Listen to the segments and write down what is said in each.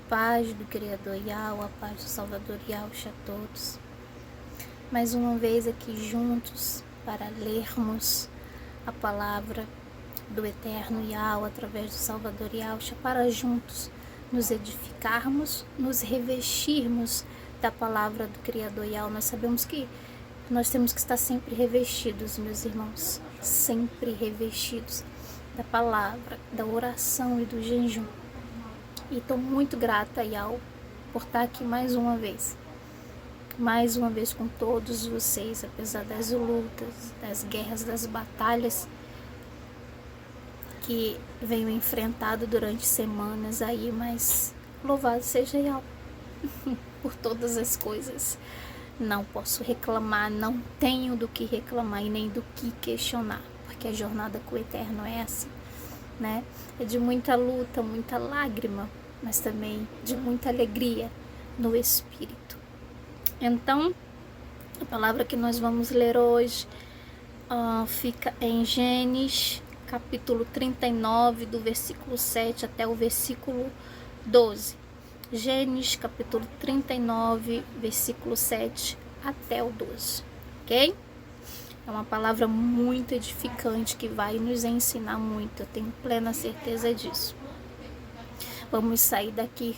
paz do Criador Yahweh, a paz do Salvador Yahweh a todos. Mais uma vez aqui juntos para lermos a palavra do Eterno Yahweh através do Salvador Yahweh, para juntos nos edificarmos, nos revestirmos da palavra do Criador Yahweh. Nós sabemos que nós temos que estar sempre revestidos, meus irmãos, sempre revestidos da palavra, da oração e do jejum. E estou muito grata, Yahweh, por estar aqui mais uma vez com todos vocês, apesar das lutas, das guerras, das batalhas que venho enfrentado durante semanas aí, mas louvado seja Yahweh por todas as coisas. Não posso reclamar, não tenho do que reclamar e nem do que questionar, porque a jornada com o Eterno é assim, né? É de muita luta, muita lágrima, mas também de muita alegria no Espírito. Então, a palavra que nós vamos ler hoje fica em Gênesis, capítulo 39, do versículo 7 até o versículo 12. Gênesis, capítulo 39, versículo 7 até o 12, ok? É uma palavra muito edificante que vai nos ensinar muito, eu tenho plena certeza disso. Vamos sair daqui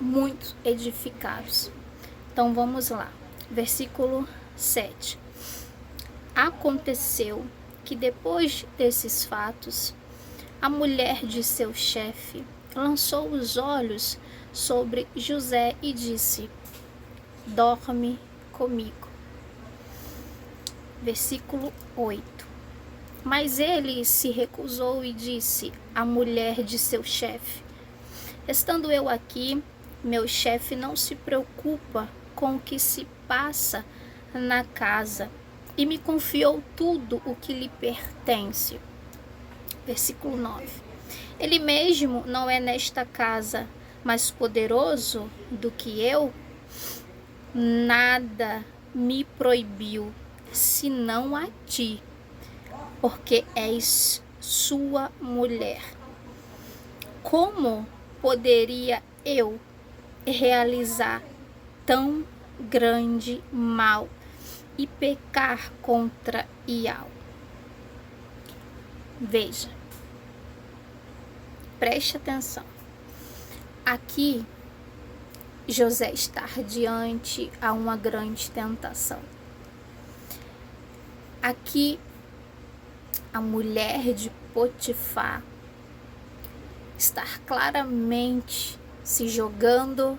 muito edificados. Então vamos lá, versículo 7. Aconteceu que depois desses fatos, a mulher de seu chefe lançou os olhos sobre José e disse: dorme comigo. Versículo 8. Mas ele se recusou e disse à mulher de seu chefe: estando eu aqui, meu chefe não se preocupa com o que se passa na casa e me confiou tudo o que lhe pertence. Versículo 9. Ele mesmo não é nesta casa mais poderoso do que eu? Nada me proibiu, senão a ti, porque és sua mulher. Como poderia eu realizar tão grande mal e pecar contra Yahweh? Veja, preste atenção. Aqui, José está diante a uma grande tentação. Aqui, a mulher de Potifar está claramente se jogando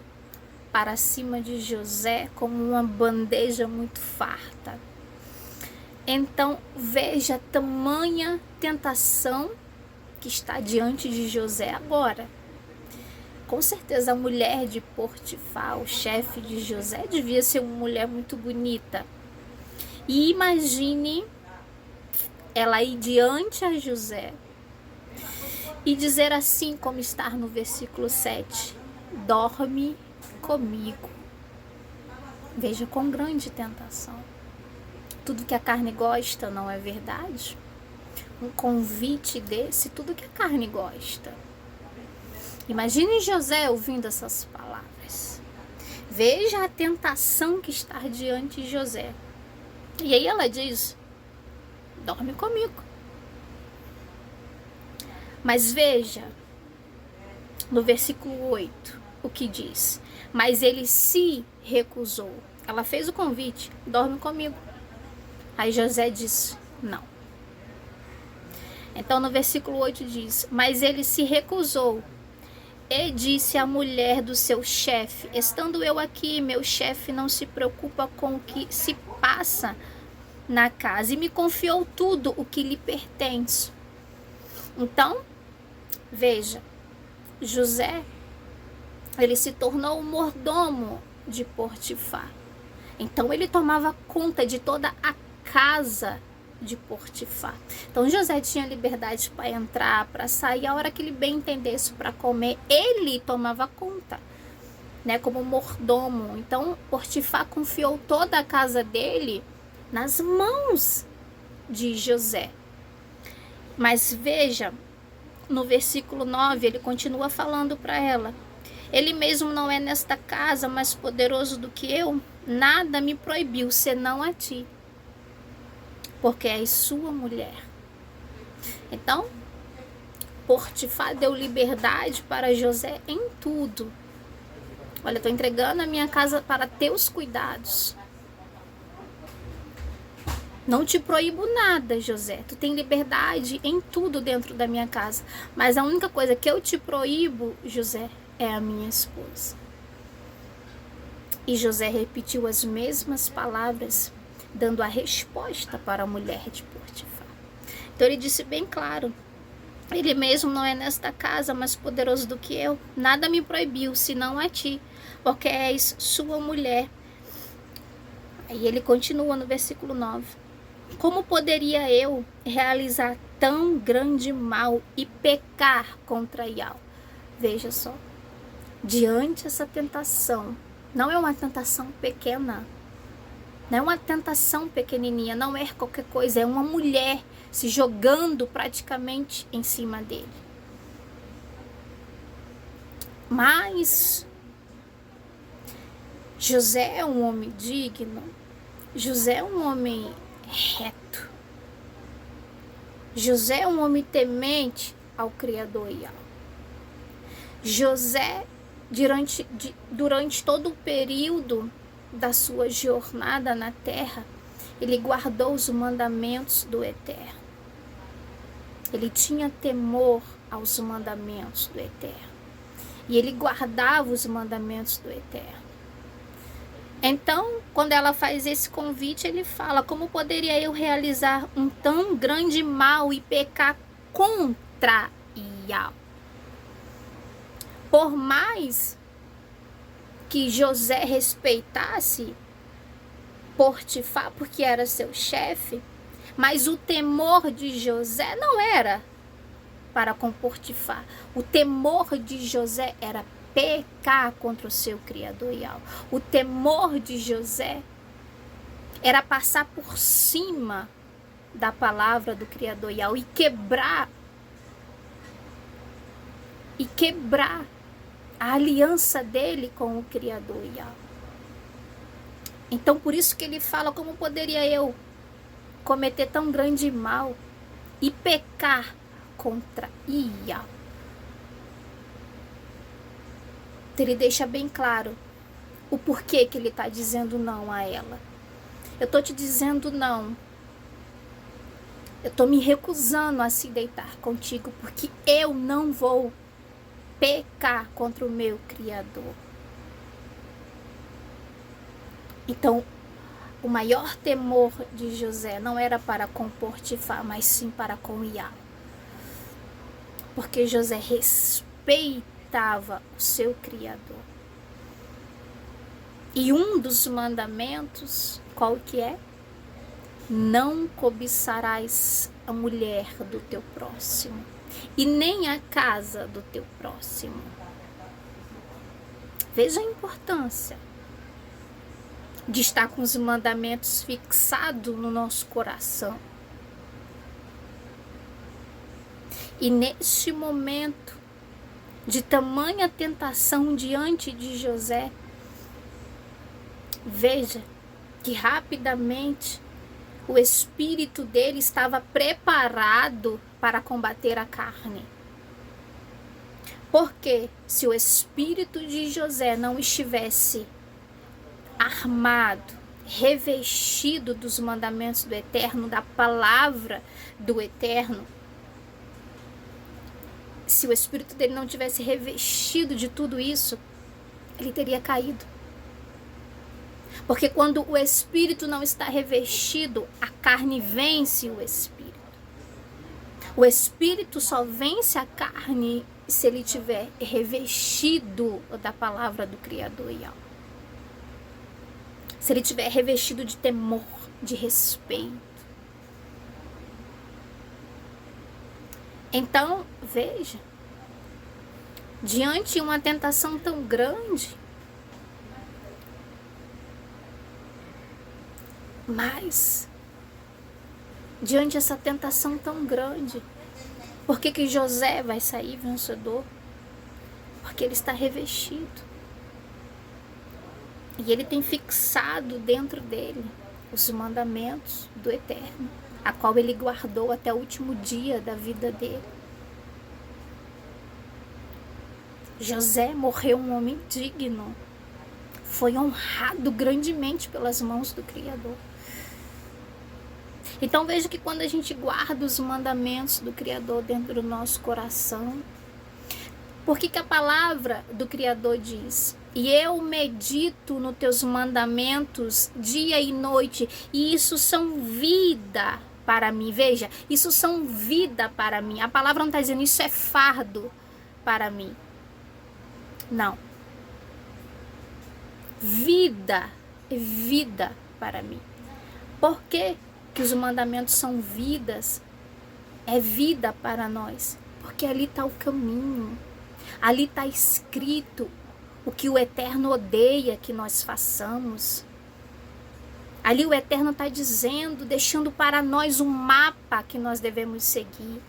para cima de José como uma bandeja muito farta. Então veja a tamanha tentação que está diante de José agora. Com certeza a mulher de Potifar, o chefe de José, devia ser uma mulher muito bonita. E imagine ela ir diante a José e dizer assim, como está no versículo 7, dorme comigo. Veja quão grande tentação. Tudo que a carne gosta, não é verdade? Um convite desse, tudo que a carne gosta. Imagine José ouvindo essas palavras. Veja a tentação que está diante de José. E aí ela diz: dorme comigo. Mas veja, no versículo 8, o que diz: mas ele se recusou. Ela fez o convite: dorme comigo. Aí José disse: não. Então no versículo 8 diz: mas ele se recusou e disse à mulher do seu chefe: estando eu aqui, meu chefe não se preocupa com o que se passa na casa e me confiou tudo o que lhe pertence. Então, veja, José, ele se tornou o mordomo de Potifar. Então ele tomava conta de toda a casa de Potifar. Então José tinha liberdade para entrar, para sair, a hora que ele bem entendesse, para comer, ele tomava conta, né, como mordomo. Então Potifar confiou toda a casa dele nas mãos de José. Mas veja no versículo 9, ele continua falando para ela: ele mesmo não é nesta casa mais poderoso do que eu, nada me proibiu senão a ti, porque és sua mulher. Então, Potifar deu liberdade para José em tudo. Olha, estou entregando a minha casa para teus cuidados. Não te proíbo nada, José. Tu tem liberdade em tudo dentro da minha casa. Mas a única coisa que eu te proíbo, José, é a minha esposa. E José repetiu as mesmas palavras, dando a resposta para a mulher de Potifar. Então ele disse bem claro: ele mesmo não é nesta casa mais poderoso do que eu. Nada me proibiu, senão a ti, porque és sua mulher. Aí ele continua no versículo 9. Como poderia eu realizar tão grande mal e pecar contra Yahweh? Veja só, diante dessa tentação, não é uma tentação pequena, não é uma tentação pequenininha, não é qualquer coisa, é uma mulher se jogando praticamente em cima dele. Mas José é um homem digno, José é um homem reto, José é um homem temente ao Criador Yahweh. José, durante todo o período da sua jornada na terra, ele guardou os mandamentos do Eterno. Ele tinha temor aos mandamentos do Eterno. E ele guardava os mandamentos do Eterno. Então, quando ela faz esse convite, ele fala: como poderia eu realizar um tão grande mal e pecar contra Yahweh? Por mais que José respeitasse Potifar, porque era seu chefe, mas o temor de José não era para com Potifar. O temor de José era pecar contra o seu Criador Yahweh. O temor de José era passar por cima da palavra do Criador Yahweh e quebrar a aliança dele com o Criador Yahweh. Então, por isso que ele fala: como poderia eu cometer tão grande mal e pecar contra Yahweh? Então, ele deixa bem claro o porquê que ele está dizendo não a ela. Eu estou te dizendo não. Eu estou me recusando a se deitar contigo, porque eu não vou pecar contra o meu Criador. Então, o maior temor de José não era para com Potifar, mas sim para com Yahweh. Porque José respeitava o seu Criador. E um dos mandamentos, qual que é? Não cobiçarás a mulher do teu próximo, e nem a casa do teu próximo. Veja a importância de estar com os mandamentos fixados no nosso coração. E neste momento de tamanha tentação diante de José, veja que rapidamente o espírito dele estava preparado para combater a carne. Porque se o espírito de José não estivesse armado, revestido dos mandamentos do Eterno, da palavra do Eterno, se o espírito dele não tivesse revestido de tudo isso, ele teria caído. Porque quando o espírito não está revestido, a carne vence o espírito. O espírito só vence a carne se ele tiver revestido da palavra do Criador Yahweh. Se ele tiver revestido de temor, de respeito. Então, veja, diante de uma tentação tão grande, mas diante dessa tentação tão grande, Por que que José vai sair vencedor? Porque ele está revestido. E ele tem fixado dentro dele os mandamentos do Eterno, a qual ele guardou até o último dia da vida dele. José morreu um homem digno. Foi honrado grandemente pelas mãos do Criador. Então veja que quando a gente guarda os mandamentos do Criador dentro do nosso coração, por que a palavra do Criador diz: e eu medito nos teus mandamentos dia e noite, e isso são vida para mim. Veja, isso são vida para mim. A palavra não está dizendo isso é fardo para mim. Não. Vida é vida para mim. Por que que os mandamentos são vidas? É vida para nós. Porque ali está o caminho. Ali está escrito o que o Eterno odeia que nós façamos. Ali o Eterno está dizendo, deixando para nós um mapa que nós devemos seguir.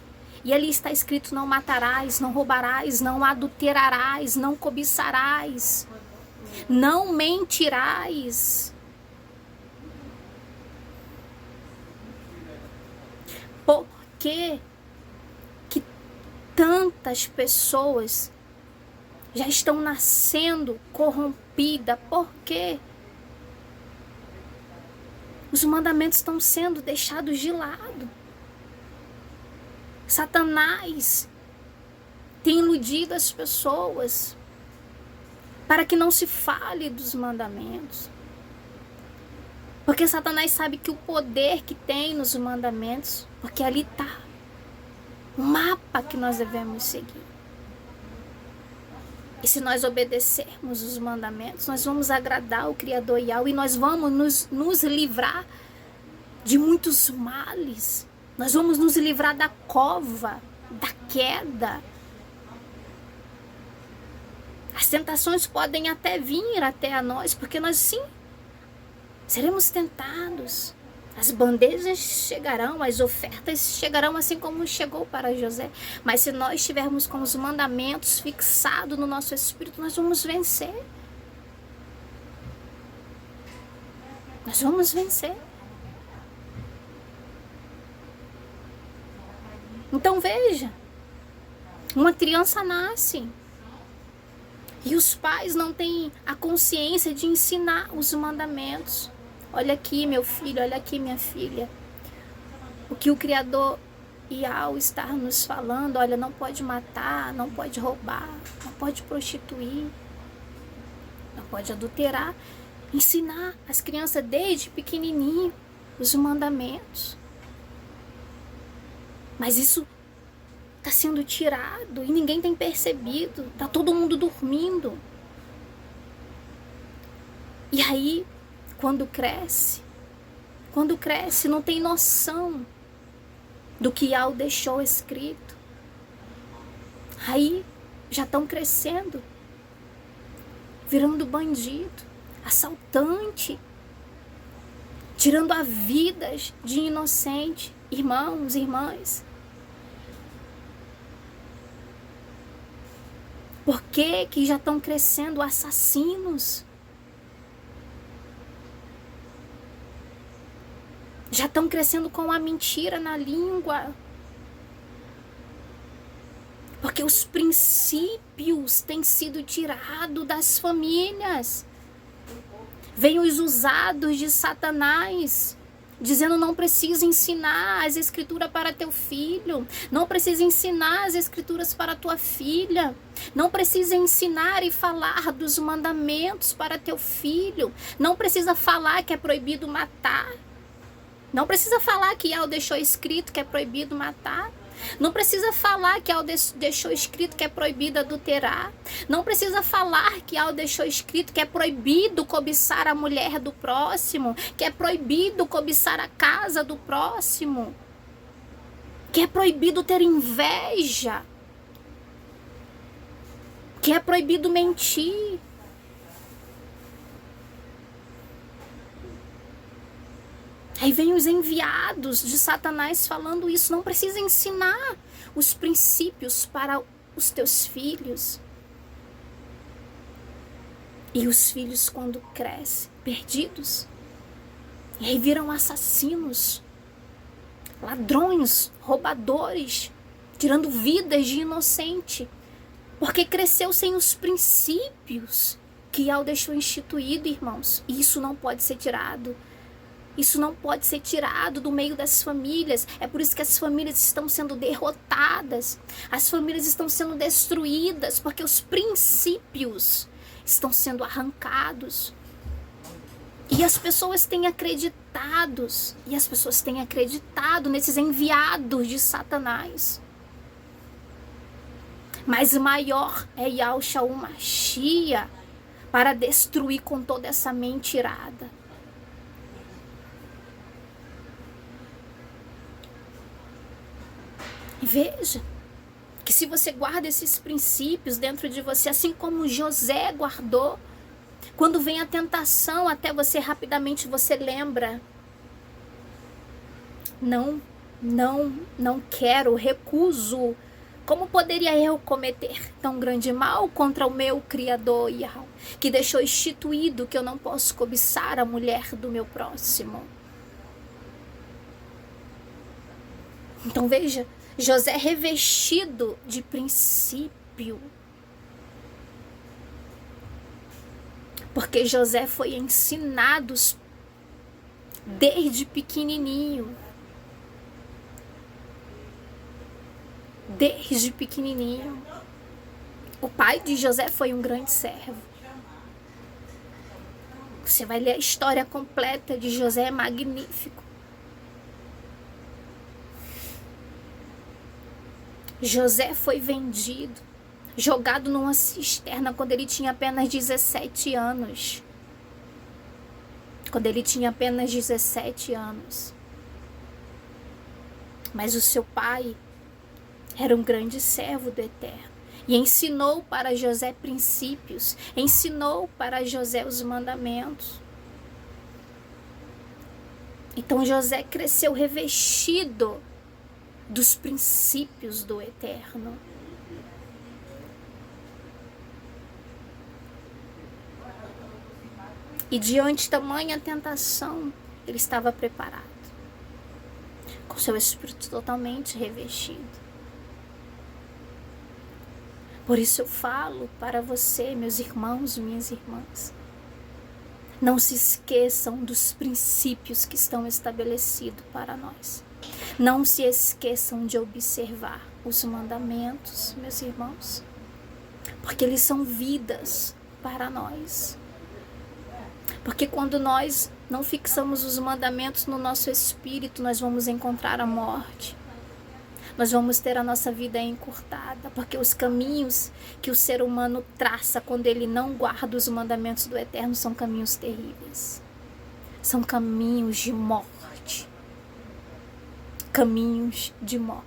E ali está escrito: não matarás, não roubarás, não adulterarás, não cobiçarás, não mentirás. Por que tantas pessoas já estão nascendo corrompidas? Por quê? Os mandamentos estão sendo deixados de lado. Satanás tem iludido as pessoas para que não se fale dos mandamentos. Porque Satanás sabe que o poder que tem nos mandamentos, porque ali está o mapa que nós devemos seguir. E se nós obedecermos os mandamentos, nós vamos agradar o Criador Yahweh, e nós vamos nos livrar de muitos males. Nós vamos nos livrar da cova, da queda. As tentações podem até vir até a nós, porque nós sim seremos tentados. As bandejas chegarão, as ofertas chegarão, assim como chegou para José. Mas se nós estivermos com os mandamentos fixados no nosso espírito, nós vamos vencer. Nós vamos vencer. Então veja, uma criança nasce e os pais não têm a consciência de ensinar os mandamentos. Olha aqui, meu filho, olha aqui, minha filha. O que o Criador Yahweh está nos falando: olha, não pode matar, não pode roubar, não pode prostituir, não pode adulterar. Ensinar as crianças desde pequenininho os mandamentos. Mas isso está sendo tirado e ninguém tem percebido. Está todo mundo dormindo. E aí, quando cresce, não tem noção do que Yahweh deixou escrito. Aí já estão crescendo, virando bandido, assaltante, tirando a vida de inocente. Irmãos, irmãs, por que já estão crescendo assassinos? Já estão crescendo com a mentira na língua. Porque os princípios têm sido tirados das famílias. Vêm os usados de Satanás, dizendo: não precisa ensinar as escrituras para teu filho, não precisa ensinar as escrituras para tua filha, não precisa ensinar e falar dos mandamentos para teu filho, não precisa falar que é proibido matar, não precisa falar que Yahweh deixou escrito que é proibido matar, não precisa falar que Yahweh deixou escrito que é proibido adulterar, não precisa falar que Yahweh deixou escrito que é proibido cobiçar a mulher do próximo, que é proibido cobiçar a casa do próximo, que é proibido ter inveja, que é proibido mentir. Aí vem os enviados de Satanás falando isso. Não precisa ensinar. os princípios para os teus filhos. E os filhos, quando crescem, perdidos, e aí viram assassinos, ladrões, roubadores, tirando vidas de inocente, porque cresceu sem os princípios que Yahweh deixou instituído, irmãos. E isso não pode ser tirado. Isso não pode ser tirado do meio das famílias. É por isso que as famílias estão sendo derrotadas. As famílias estão sendo destruídas, porque os princípios estão sendo arrancados. E as pessoas têm acreditado. Nesses enviados de Satanás. Mas maior é Yahushua Mashiach para destruir com toda essa mentirada. Veja que se você guarda esses princípios dentro de você, assim como José guardou, quando vem a tentação até você, rapidamente você lembra: não quero, recuso. Como poderia eu cometer tão grande mal contra o meu Criador, Yahweh, que deixou instituído que eu não posso cobiçar a mulher do meu próximo? Então veja, José revestido de princípio. Porque José foi ensinado desde pequenininho. Desde pequenininho. O pai de José foi um grande servo. Você vai ler a história completa de José, é magnífico. José foi vendido, jogado numa cisterna quando ele tinha apenas 17 anos. Mas o seu pai era um grande servo do Eterno e ensinou para José princípios, ensinou para José os mandamentos. Então José cresceu revestido dos princípios do Eterno. E diante de tamanha tentação, ele estava preparado, com seu espírito totalmente revestido. Por isso eu falo para você, meus irmãos, minhas irmãs, não se esqueçam dos princípios que estão estabelecidos para nós. Não se esqueçam de observar os mandamentos, meus irmãos, porque eles são vidas para nós. Porque quando nós não fixamos os mandamentos no nosso espírito, nós vamos encontrar a morte. Nós vamos ter a nossa vida encurtada, porque os caminhos que o ser humano traça quando ele não guarda os mandamentos do Eterno são caminhos terríveis. São caminhos de morte. Caminhos de morte.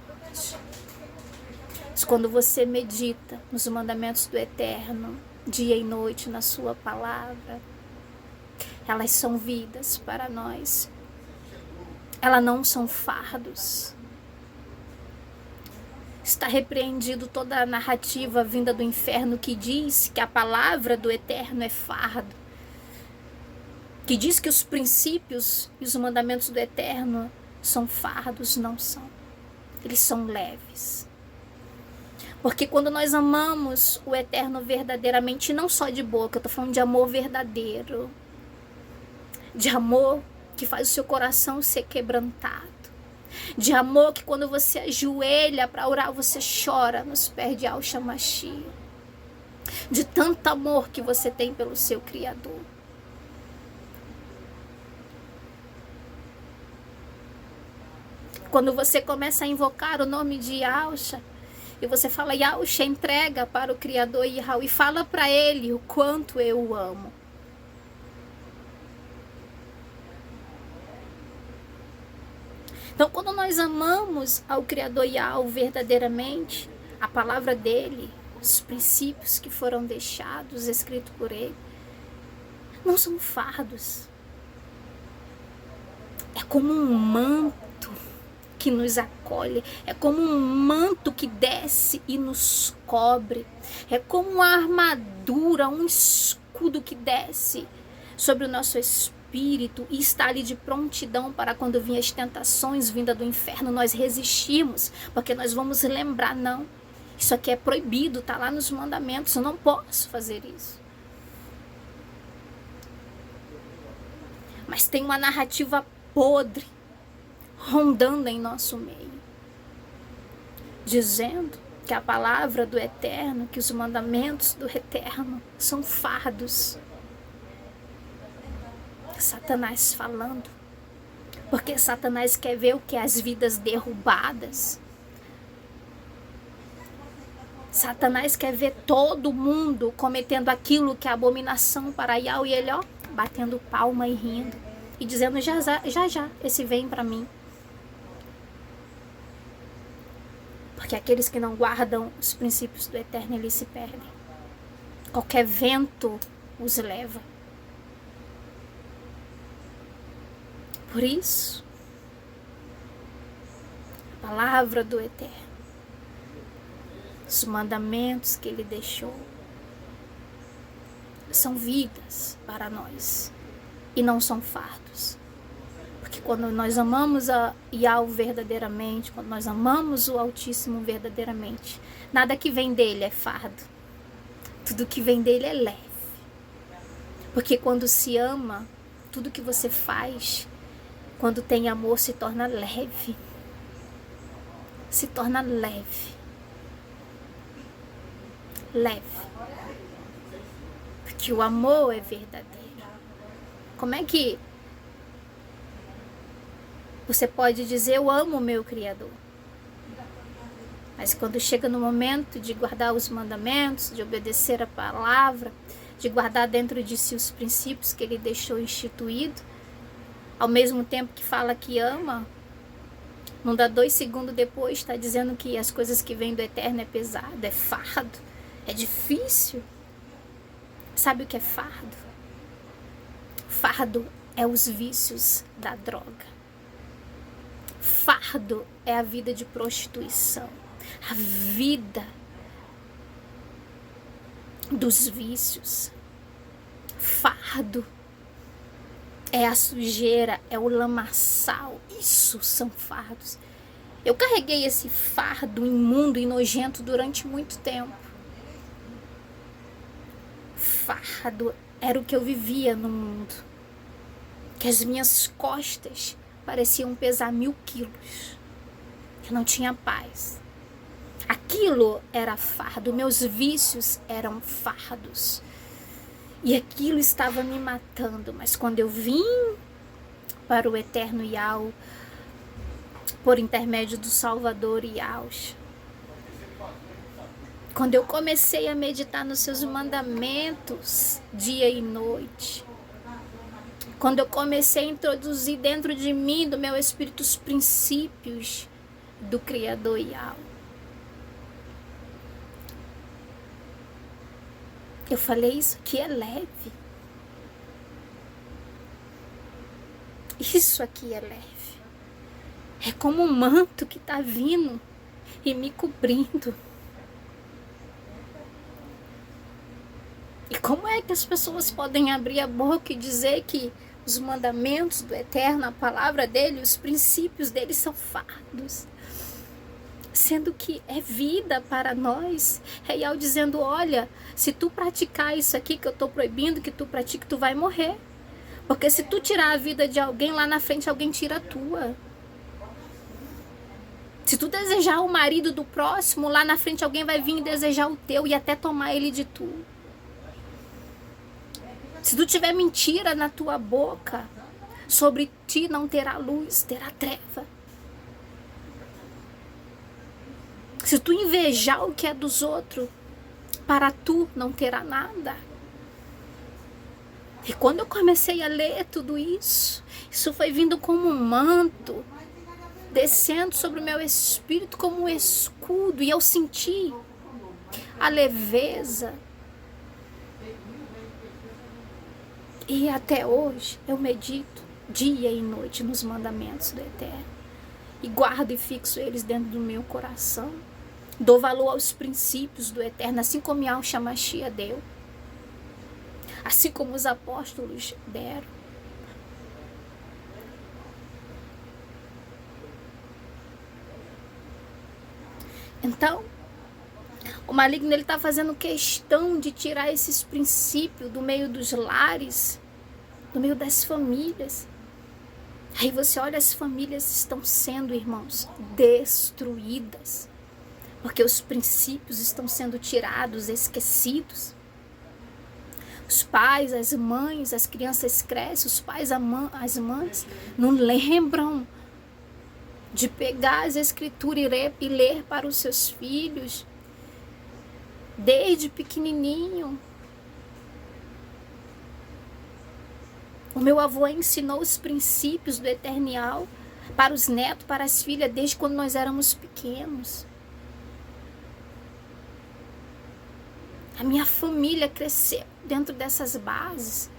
Mas quando você medita nos mandamentos do Eterno, dia e noite na sua palavra, elas são vidas para nós. Elas não são fardos. Está repreendido toda a narrativa vinda do inferno que diz que a palavra do Eterno é fardo. Que diz que os princípios e os mandamentos do Eterno são fardos. Não são. Eles são leves. Porque quando nós amamos o Eterno verdadeiramente, não só de boca, eu estou falando de amor verdadeiro. De amor que faz o seu coração ser quebrantado. De amor que quando você ajoelha para orar, você chora nos pés de Yahushua Mashiach. De tanto amor que você tem pelo seu Criador. Quando você começa a invocar o nome de Yahushua, e você fala, Yahushua, entrega para o Criador Yahweh, e fala para ele o quanto eu o amo. Então, quando nós amamos ao Criador Yahweh verdadeiramente, a palavra dele, os princípios que foram deixados, escritos por ele, não são fardos. É como um manto que nos acolhe, é como um manto que desce e nos cobre, é como uma armadura, um escudo que desce sobre o nosso espírito e está ali de prontidão para quando vinham as tentações vindas do inferno, nós resistimos, porque nós vamos lembrar, não, isso aqui é proibido, está lá nos mandamentos, eu não posso fazer isso. Mas tem uma narrativa podre rondando em nosso meio, dizendo que a palavra do Eterno, que os mandamentos do Eterno são fardos. Satanás falando, porque Satanás quer ver o que? As vidas derrubadas. Satanás quer ver todo mundo cometendo aquilo que é abominação para Yahweh, e ele, ó, batendo palma e rindo, e dizendo, já, esse vem para mim. Porque aqueles que não guardam os princípios do Eterno, eles se perdem. Qualquer vento os leva. Por isso, a palavra do Eterno, os mandamentos que ele deixou, são vidas para nós e não são fardos. Porque quando nós amamos a Yahweh verdadeiramente, quando nós amamos o Altíssimo verdadeiramente, nada que vem dele é fardo. Tudo que vem dele é leve. Porque quando se ama, tudo que você faz, quando tem amor, se torna leve. Se torna leve. Leve. Porque o amor é verdadeiro. Como é que você pode dizer, eu amo o meu Criador? Mas quando chega no momento de guardar os mandamentos, de obedecer a palavra, de guardar dentro de si os princípios que ele deixou instituído, ao mesmo tempo que fala que ama, não dá 2 segundos depois, está dizendo que as coisas que vêm do Eterno é pesado, é fardo, é difícil. Sabe o que é fardo? Fardo é os vícios da droga. Fardo é a vida de prostituição, a vida dos vícios. Fardo é a sujeira, é o lamaçal. Isso são fardos. Eu carreguei esse fardo imundo e nojento durante muito tempo. Fardo era o que eu vivia no mundo. Que as minhas costas pareciam pesar 1000 quilos. Eu não tinha paz. Aquilo era fardo. Meus vícios eram fardos. E aquilo estava me matando. Mas quando eu vim para o Eterno Yahweh, por intermédio do Salvador Yahweh, quando eu comecei a meditar nos seus mandamentos dia e noite, quando eu comecei a introduzir dentro de mim, do meu espírito, os princípios do Criador Yahweh, eu falei, isso aqui é leve. Isso aqui é leve. É como um manto que está vindo e me cobrindo. E como é que as pessoas podem abrir a boca e dizer que os mandamentos do Eterno, a palavra dele, os princípios dele são fardos? Sendo que é vida para nós. É Yahweh dizendo, olha, se tu praticar isso aqui que eu estou proibindo que tu pratique, tu vai morrer. Porque se tu tirar a vida de alguém, lá na frente alguém tira a tua. Se tu desejar o marido do próximo, lá na frente alguém vai vir e desejar o teu e até tomar ele de tu. Se tu tiver mentira na tua boca, sobre ti não terá luz, terá treva. Se tu invejar o que é dos outros, para tu não terá nada. E quando eu comecei a ler tudo isso, isso foi vindo como um manto, descendo sobre o meu espírito como um escudo, e eu senti a leveza. E até hoje eu medito dia e noite nos mandamentos do Eterno. e guardo e fixo eles dentro do meu coração. Dou valor aos princípios do eterno, assim como Yahshua Mashiach deu. Assim como os apóstolos deram. Então, o maligno está fazendo questão de tirar esses princípios do meio dos lares, do meio das famílias. Aí você olha, as famílias estão sendo, irmãos, destruídas. Porque os princípios estão sendo tirados, esquecidos. Os pais, as mães, as crianças crescem, os pais, as mães não lembram de pegar as escrituras e ler para os seus filhos desde pequenininho. O meu avô ensinou os princípios do Eternial para os netos, para as filhas, desde quando nós éramos pequenos. A minha família cresceu dentro dessas bases,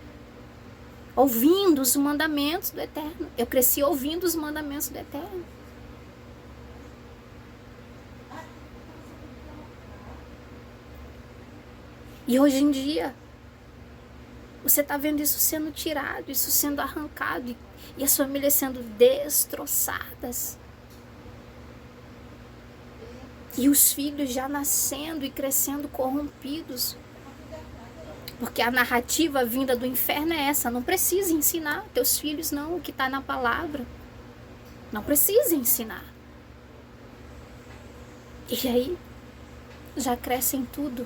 ouvindo os mandamentos do Eterno. Eu cresci ouvindo os mandamentos do Eterno. E hoje em dia, você está vendo isso sendo tirado, isso sendo arrancado, e as famílias sendo destroçadas. E os filhos já nascendo e crescendo corrompidos. Porque a narrativa vinda do inferno é essa. Não precisa ensinar teus filhos não o que está na palavra. Não precisa ensinar. E aí, já crescem tudo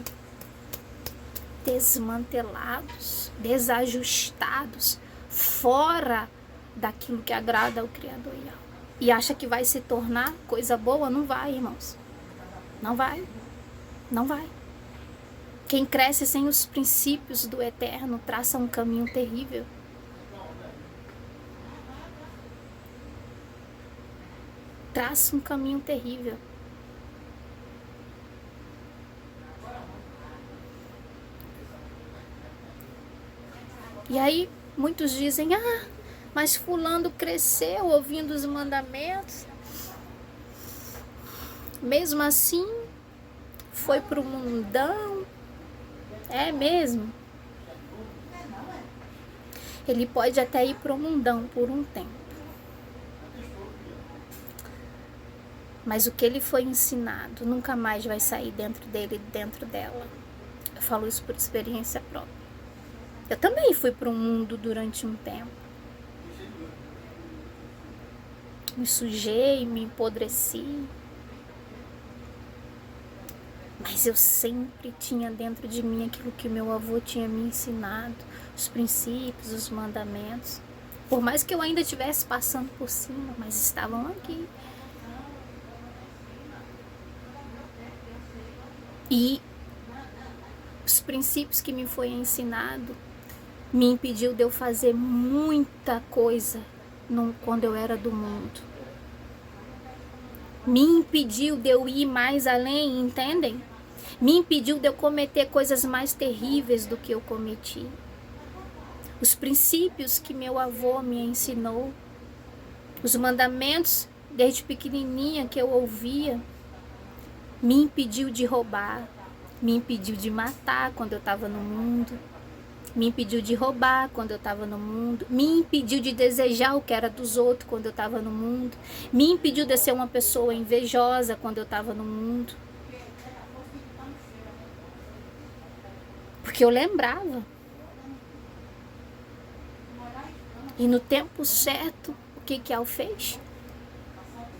desmantelados, desajustados, fora daquilo que agrada ao Criador. E acha que vai se tornar coisa boa? Não vai, irmãos. Não vai. Não vai. Quem cresce sem os princípios do Eterno traça um caminho terrível. Traça um caminho terrível. E aí, muitos dizem, mas fulano cresceu ouvindo os mandamentos. Mesmo assim, foi pro mundão. É mesmo? Ele pode até ir pro mundão por um tempo. Mas o que ele foi ensinado nunca mais vai sair dentro dele e dentro dela. Eu falo isso por experiência própria. Eu também fui para o mundo durante um tempo. Me sujei, me empodreci. Mas eu sempre tinha dentro de mim aquilo que meu avô tinha me ensinado. Os princípios, os mandamentos. Por mais que eu ainda estivesse passando por cima, mas estavam aqui. E os princípios que me foi ensinado me impediu de eu fazer muita coisa quando eu era do mundo. Me impediu de eu ir mais além, entendem? Me impediu de eu cometer coisas mais terríveis do que eu cometi. Os princípios que meu avô me ensinou, os mandamentos desde pequenininha que eu ouvia, me impediu de roubar, me impediu de matar quando eu estava no mundo. Me impediu de roubar quando eu estava no mundo. Me impediu de desejar o que era dos outros quando eu estava no mundo. Me impediu de ser uma pessoa invejosa quando eu estava no mundo. Porque eu lembrava. E no tempo certo, o que Yahweh fez?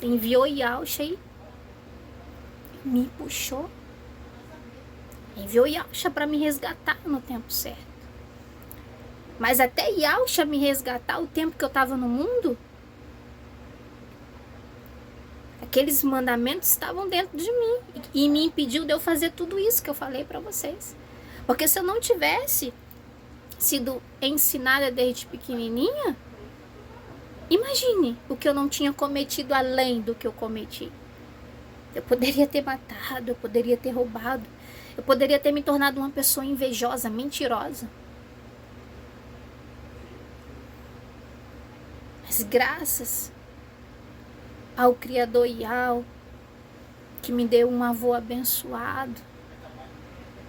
Enviou Yahshua e me puxou. Enviou Yahshua para me resgatar no tempo certo. Mas até Yahshua me resgatar o tempo que eu estava no mundo, aqueles mandamentos estavam dentro de mim. E me impediu de eu fazer tudo isso que eu falei para vocês. Porque se eu não tivesse sido ensinada desde pequenininha, imagine o que eu não tinha cometido além do que eu cometi. Eu poderia ter matado, eu poderia ter roubado, eu poderia ter me tornado uma pessoa invejosa, mentirosa. Mas graças ao Criador Yahweh, que me deu um avô abençoado,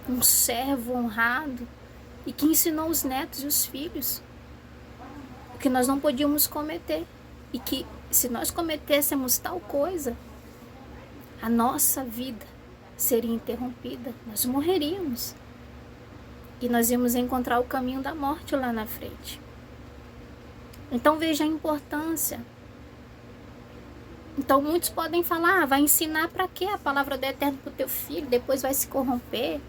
um servo honrado, e que ensinou os netos e os filhos o que nós não podíamos cometer, e que se nós cometêssemos tal coisa, a nossa vida seria interrompida, nós morreríamos, e nós íamos encontrar o caminho da morte lá na frente. Então veja a importância. Então muitos podem falar, vai ensinar para quê a palavra do Eterno para o teu filho, depois vai se corromper,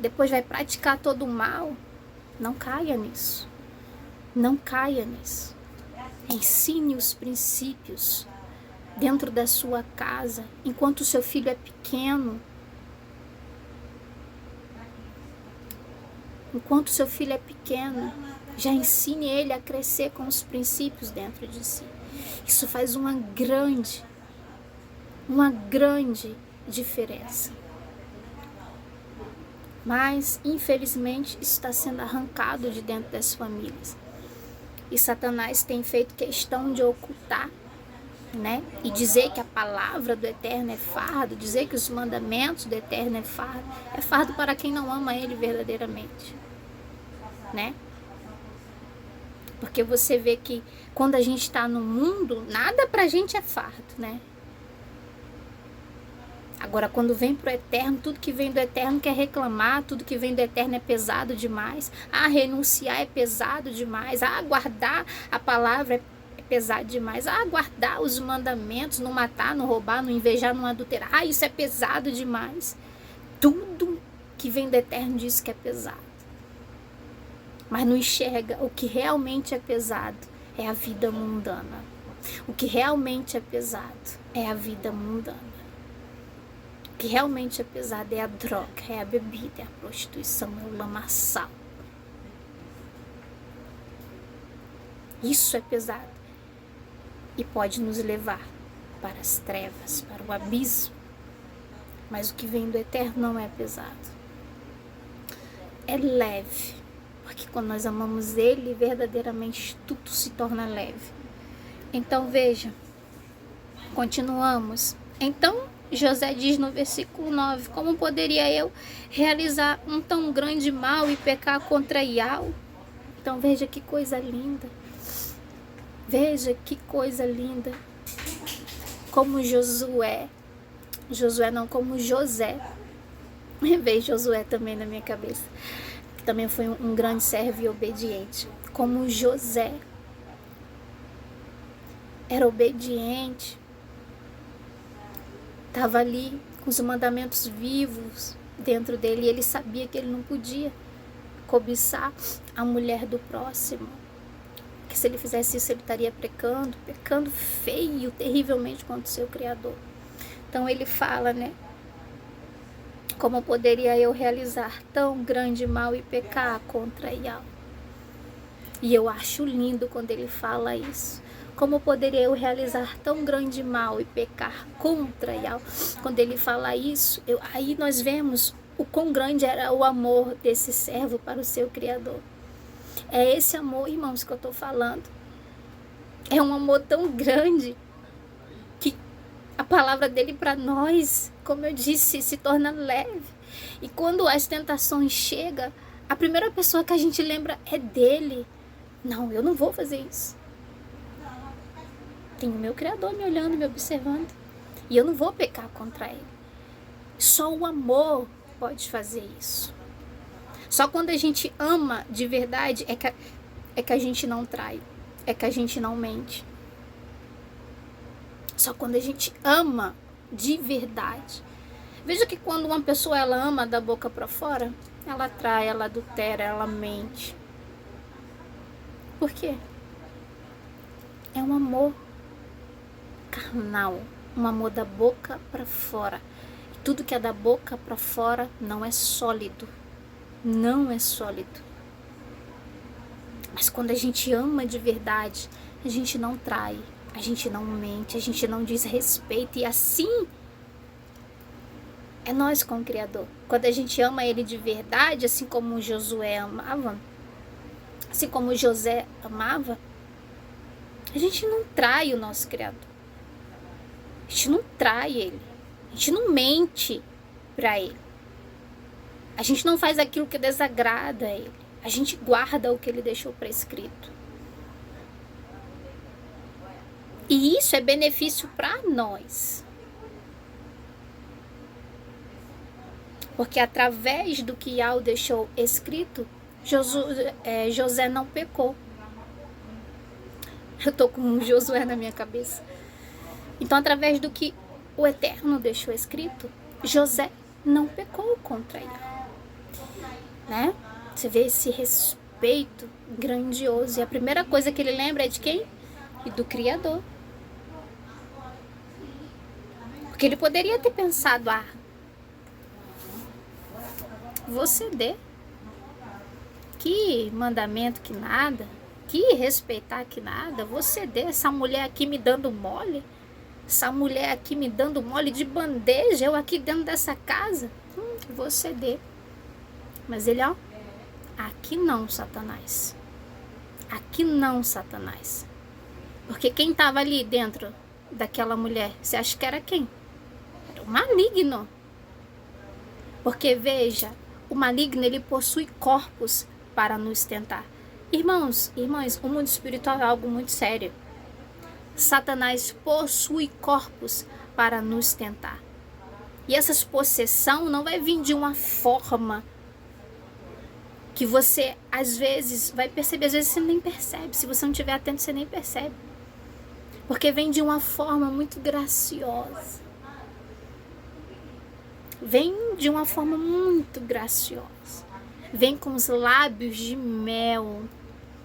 depois vai praticar todo o mal. Não caia nisso. Não caia nisso. Ensine os princípios dentro da sua casa, enquanto o seu filho é pequeno. Enquanto o seu filho é pequeno, já ensine ele a crescer com os princípios dentro de si. Isso faz uma grande diferença. Mas, infelizmente, isso está sendo arrancado de dentro das famílias. E Satanás tem feito questão de ocultar, né? E dizer que a palavra do Eterno é fardo, dizer que os mandamentos do Eterno é fardo para quem não ama ele verdadeiramente, né? Porque você vê que quando a gente está no mundo, nada pra gente é fardo, né? Agora, quando vem pro Eterno, tudo que vem do Eterno quer reclamar, tudo que vem do Eterno é pesado demais. Renunciar é pesado demais. Guardar a palavra é pesado demais. Guardar os mandamentos, não matar, não roubar, não invejar, não adulterar. Isso é pesado demais. Tudo que vem do Eterno diz que é pesado. Mas não enxerga o que realmente é pesado, é a vida mundana. O que realmente é pesado é a vida mundana. O que realmente é pesado é a droga, é a bebida, é a prostituição, é o lamaçal. Isso é pesado e pode nos levar para as trevas, para o abismo. Mas o que vem do Eterno não é pesado. É leve. Porque quando nós amamos Ele, verdadeiramente tudo se torna leve. Então veja, continuamos. Então José diz no versículo 9, como poderia eu realizar um tão grande mal e pecar contra Yahweh? Então veja que coisa linda. Veja que coisa linda. Como Josué não, como José. Veio Josué também na minha cabeça. Também foi um grande servo e obediente. Como José era obediente, estava ali com os mandamentos vivos dentro dele, e ele sabia que ele não podia cobiçar a mulher do próximo, que se ele fizesse isso ele estaria pecando feio, terrivelmente contra o seu Criador. Então ele fala, né? Como poderia eu realizar tão grande mal e pecar contra Yahweh? E eu acho lindo quando ele fala isso. Como poderia eu realizar tão grande mal e pecar contra Yahweh? Quando ele fala isso, aí nós vemos o quão grande era o amor desse servo para o seu Criador. É esse amor, irmãos, que eu estou falando. É um amor tão grande que a palavra dele para nós, como eu disse, se torna leve. E quando as tentações chegam, a primeira pessoa que a gente lembra é dele. Não, eu não vou fazer isso. Tem o meu Criador me olhando, me observando. E eu não vou pecar contra ele. Só o amor pode fazer isso. Só quando a gente ama de verdade é que a gente não trai. É que a gente não mente. Só quando a gente ama de verdade. Veja que quando uma pessoa ela ama da boca para fora, ela trai, ela adultera, ela mente. Por quê? É um amor carnal, um amor da boca para fora. E tudo que é da boca para fora não é sólido. Não é sólido. Mas quando a gente ama de verdade, a gente não trai, a gente não mente, a gente não desrespeita. E assim é nós com o Criador. Quando a gente ama Ele de verdade, assim como Josué amava, assim como José amava, a gente não trai o nosso Criador. A gente não trai ele. A gente não mente para ele. A gente não faz aquilo que desagrada a ele. A gente guarda o que ele deixou prescrito. E isso é benefício para nós. Porque através do que Yahweh deixou escrito, José não pecou. Eu tô com um Josué na minha cabeça. Então, através do que o Eterno deixou escrito, José não pecou contra Yahweh. Né? Você vê esse respeito grandioso. E a primeira coisa que ele lembra é de quem? E do Criador. Porque ele poderia ter pensado, vou ceder. Que mandamento que nada. Que respeitar que nada. Vou ceder. Essa mulher aqui me dando mole. Essa mulher aqui me dando mole de bandeja. Eu aqui dentro dessa casa. Vou ceder. Mas ele, aqui não, Satanás. Aqui não, Satanás. Porque quem estava ali dentro daquela mulher, você acha que era quem? Era o maligno. Porque, veja, o maligno, ele possui corpos para nos tentar. Irmãos, irmãs, o mundo espiritual é algo muito sério. Satanás possui corpos para nos tentar. E essa possessão não vai vir de uma forma que você, às vezes, vai perceber, às vezes você nem percebe. Se você não estiver atento, você nem percebe. Porque vem de uma forma muito graciosa. Vem de uma forma muito graciosa. Vem com os lábios de mel.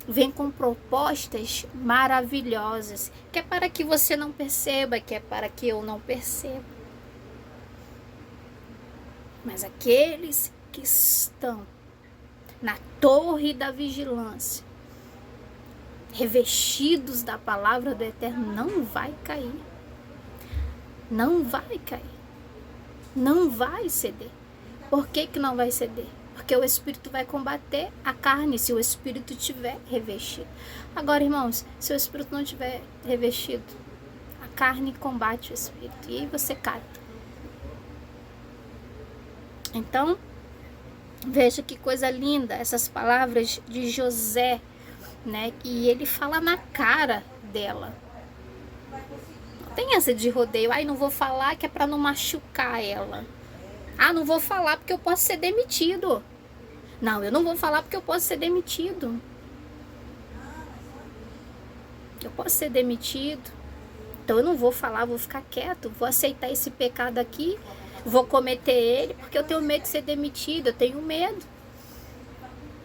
Vem com propostas maravilhosas. Que é para que você não perceba, que é para que eu não perceba. Mas aqueles que estão na torre da vigilância, revestidos da palavra do Eterno, não vai cair. Não vai cair. Não vai ceder. Por que que não vai ceder? Porque o Espírito vai combater a carne, se o Espírito estiver revestido. Agora, irmãos, se o Espírito não estiver revestido, a carne combate o Espírito. E aí você cai. Então, veja que coisa linda essas palavras de José, né? E ele fala na cara dela. Não tem essa de rodeio. Não vou falar que é para não machucar ela. Não vou falar porque eu posso ser demitido. Não, eu não vou falar porque eu posso ser demitido. Eu posso ser demitido. Então eu não vou falar, vou ficar quieto. Vou aceitar esse pecado aqui. Vou cometer ele porque eu tenho medo de ser demitido. Eu tenho medo.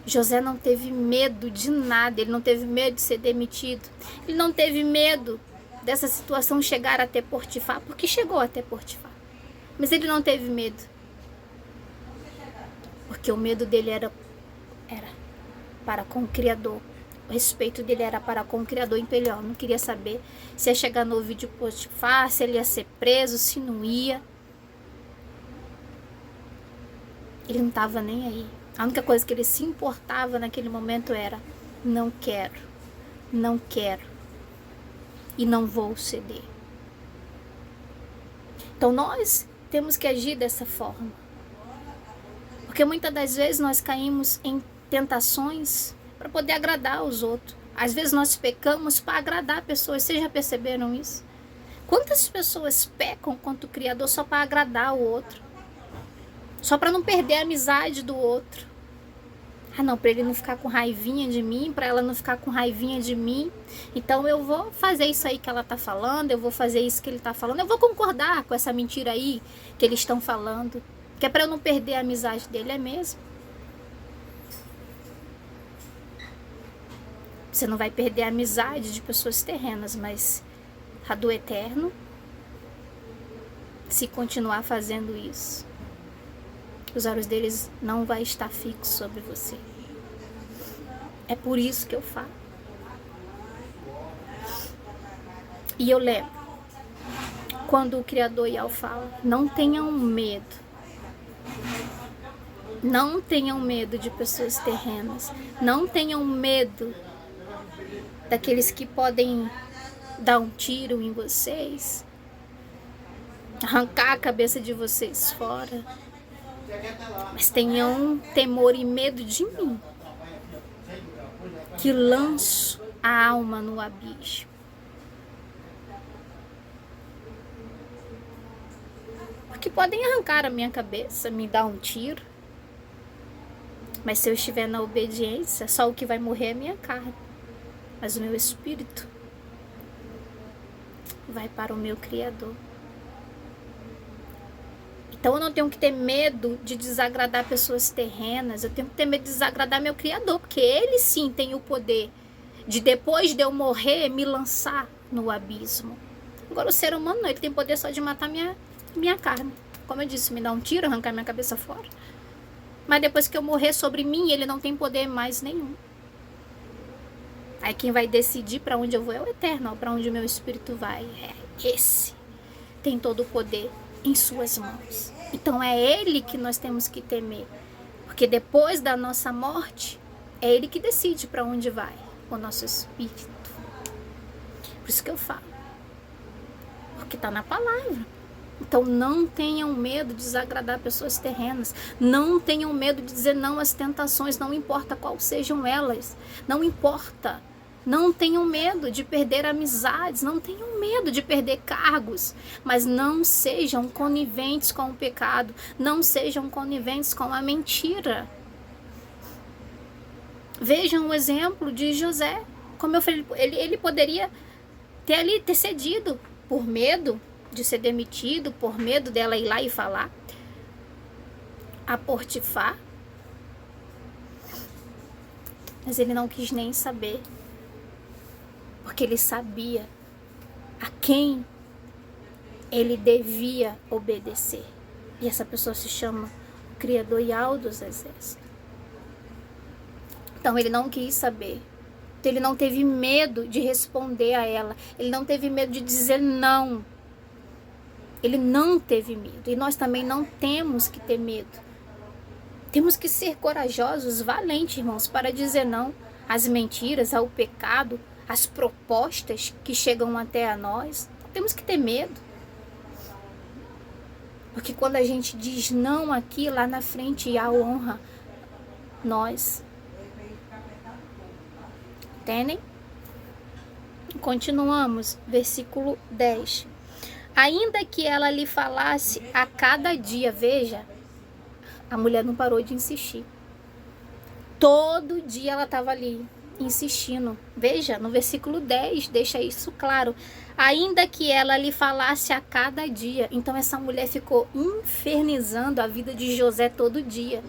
José não teve medo de nada. Ele não teve medo de ser demitido. Ele não teve medo dessa situação chegar até Potifar. Porque chegou até Potifar. Mas ele não teve medo. Porque o medo dele era para com o Criador. O respeito dele era para com o Criador. Então ele não queria saber se ia chegar no ouvido de Potifar, se ele ia ser preso, se não ia. Ele não estava nem aí. A única coisa que ele se importava naquele momento era: não quero e não vou ceder. Então nós temos que agir dessa forma. Porque muitas das vezes nós caímos em tentações para poder agradar os outros. Às vezes nós pecamos para agradar pessoas. Vocês já perceberam isso? Quantas pessoas pecam contra o Criador só para agradar o outro? Só para não perder a amizade do outro. Não, para ele não ficar com raivinha de mim, para ela não ficar com raivinha de mim. Então eu vou fazer isso aí que ela tá falando, eu vou fazer isso que ele tá falando, eu vou concordar com essa mentira aí que eles estão falando, que é para eu não perder a amizade dele, é mesmo? Você não vai perder a amizade de pessoas terrenas, mas a do Eterno, se continuar fazendo isso, os olhos deles não vai estar fixos sobre você. É por isso que eu falo. E eu lembro, quando o Criador Yahweh fala: não tenham medo. Não tenham medo de pessoas terrenas. Não tenham medo daqueles que podem dar um tiro em vocês. arrancar a cabeça de vocês fora, mas tenham temor e medo de mim, que lanço a alma no abismo. Porque podem arrancar a minha cabeça, me dar um tiro, mas se eu estiver na obediência, só o que vai morrer é a minha carne, mas o meu espírito vai para o meu Criador. Então eu não tenho que ter medo de desagradar pessoas terrenas, eu tenho que ter medo de desagradar meu Criador, porque Ele sim tem o poder de, depois de eu morrer, me lançar no abismo. Agora o ser humano não, ele tem poder só de matar minha carne. Como eu disse, me dar um tiro, arrancar minha cabeça fora. Mas depois que eu morrer, sobre mim, ele não tem poder mais nenhum. Aí quem vai decidir para onde eu vou é o Eterno, para onde o meu espírito vai. Esse tem todo o poder em suas mãos. Então é Ele que nós temos que temer. Porque depois da nossa morte, é Ele que decide para onde vai o nosso espírito. Por isso que eu falo. Porque está na palavra. Então não tenham medo de desagradar pessoas terrenas. Não tenham medo de dizer não às tentações, não importa quais sejam elas. Não importa. Não tenham medo de perder amizades, não tenham medo de perder cargos, mas não sejam coniventes com o pecado, não sejam coniventes com a mentira. Vejam o exemplo de José. Como eu falei, ele poderia ter cedido por medo de ser demitido, por medo dela ir lá e falar a Potifar, mas ele não quis nem saber, porque ele sabia a quem ele devia obedecer. E essa pessoa se chama o Criador Yahweh dos Exércitos. Então ele não quis saber. Então, ele não teve medo de responder a ela. Ele não teve medo de dizer não. Ele não teve medo. E nós também não temos que ter medo. Temos que ser corajosos, valentes, irmãos, para dizer não às mentiras, ao pecado, às propostas que chegam até a nós. Temos que ter medo. Porque quando a gente diz não aqui, lá na frente, Yah honra nós. Entendem? Continuamos, versículo 10. Ainda que ela lhe falasse a cada dia, veja, a mulher não parou de insistir. Todo dia ela estava ali, insistindo. Veja, no versículo 10, deixa isso claro. Ainda que ela lhe falasse a cada dia. Então essa mulher ficou infernizando a vida de José todo dia.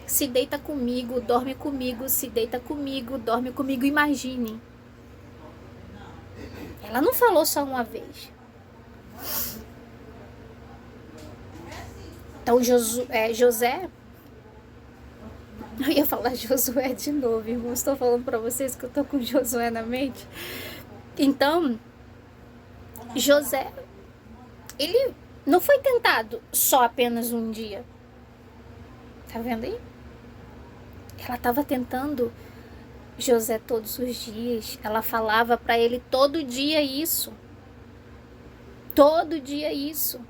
Se deita comigo, dorme comigo, se deita comigo, dorme comigo. Imagine. Ela não falou só uma vez. Então José, eu ia falar Josué de novo, irmão. Estou falando para vocês que eu tô com Josué na mente. Então, José, ele não foi tentado só apenas um dia. Tá vendo aí? Ela estava tentando José todos os dias. Ela falava para ele todo dia isso. Todo dia isso.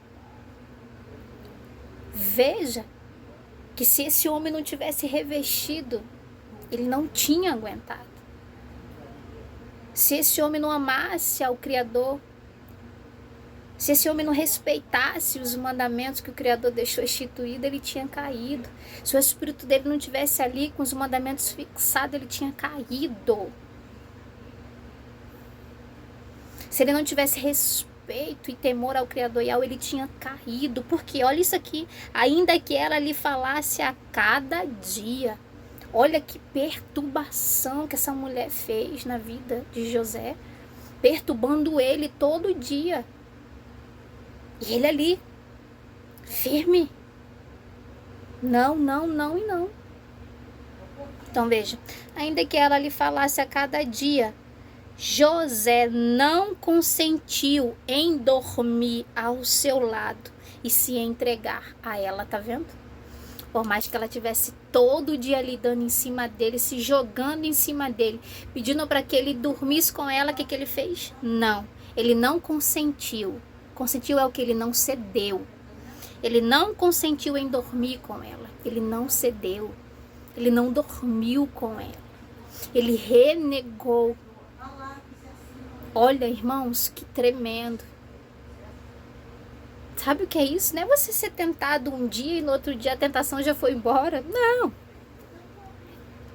Veja que se esse homem não tivesse revestido, ele não tinha aguentado. Se esse homem não amasse ao Criador, se esse homem não respeitasse os mandamentos que o Criador deixou instituído, ele tinha caído. Se o espírito dele não tivesse ali com os mandamentos fixados, ele tinha caído. Se ele não tivesse respeito e temor ao Criador Yahweh, ele tinha caído. Porque olha isso aqui, ainda que ela lhe falasse a cada dia. Olha que perturbação que essa mulher fez na vida de José, perturbando ele todo dia. E ele ali, firme. Não, não, não e não. Então veja, ainda que ela lhe falasse a cada dia, José não consentiu em dormir ao seu lado e se entregar a ela, tá vendo? Por mais que ela tivesse todo dia ali dando em cima dele, se jogando em cima dele, pedindo para que ele dormisse com ela, o que ele fez? Não, ele não consentiu. Consentiu é o que? Ele não cedeu. Ele não consentiu em dormir com ela. Ele não cedeu. Ele não dormiu com ela. Ele renegou. Olha, irmãos, que tremendo. Sabe o que é isso? Não é você ser tentado um dia e no outro dia a tentação já foi embora. Não.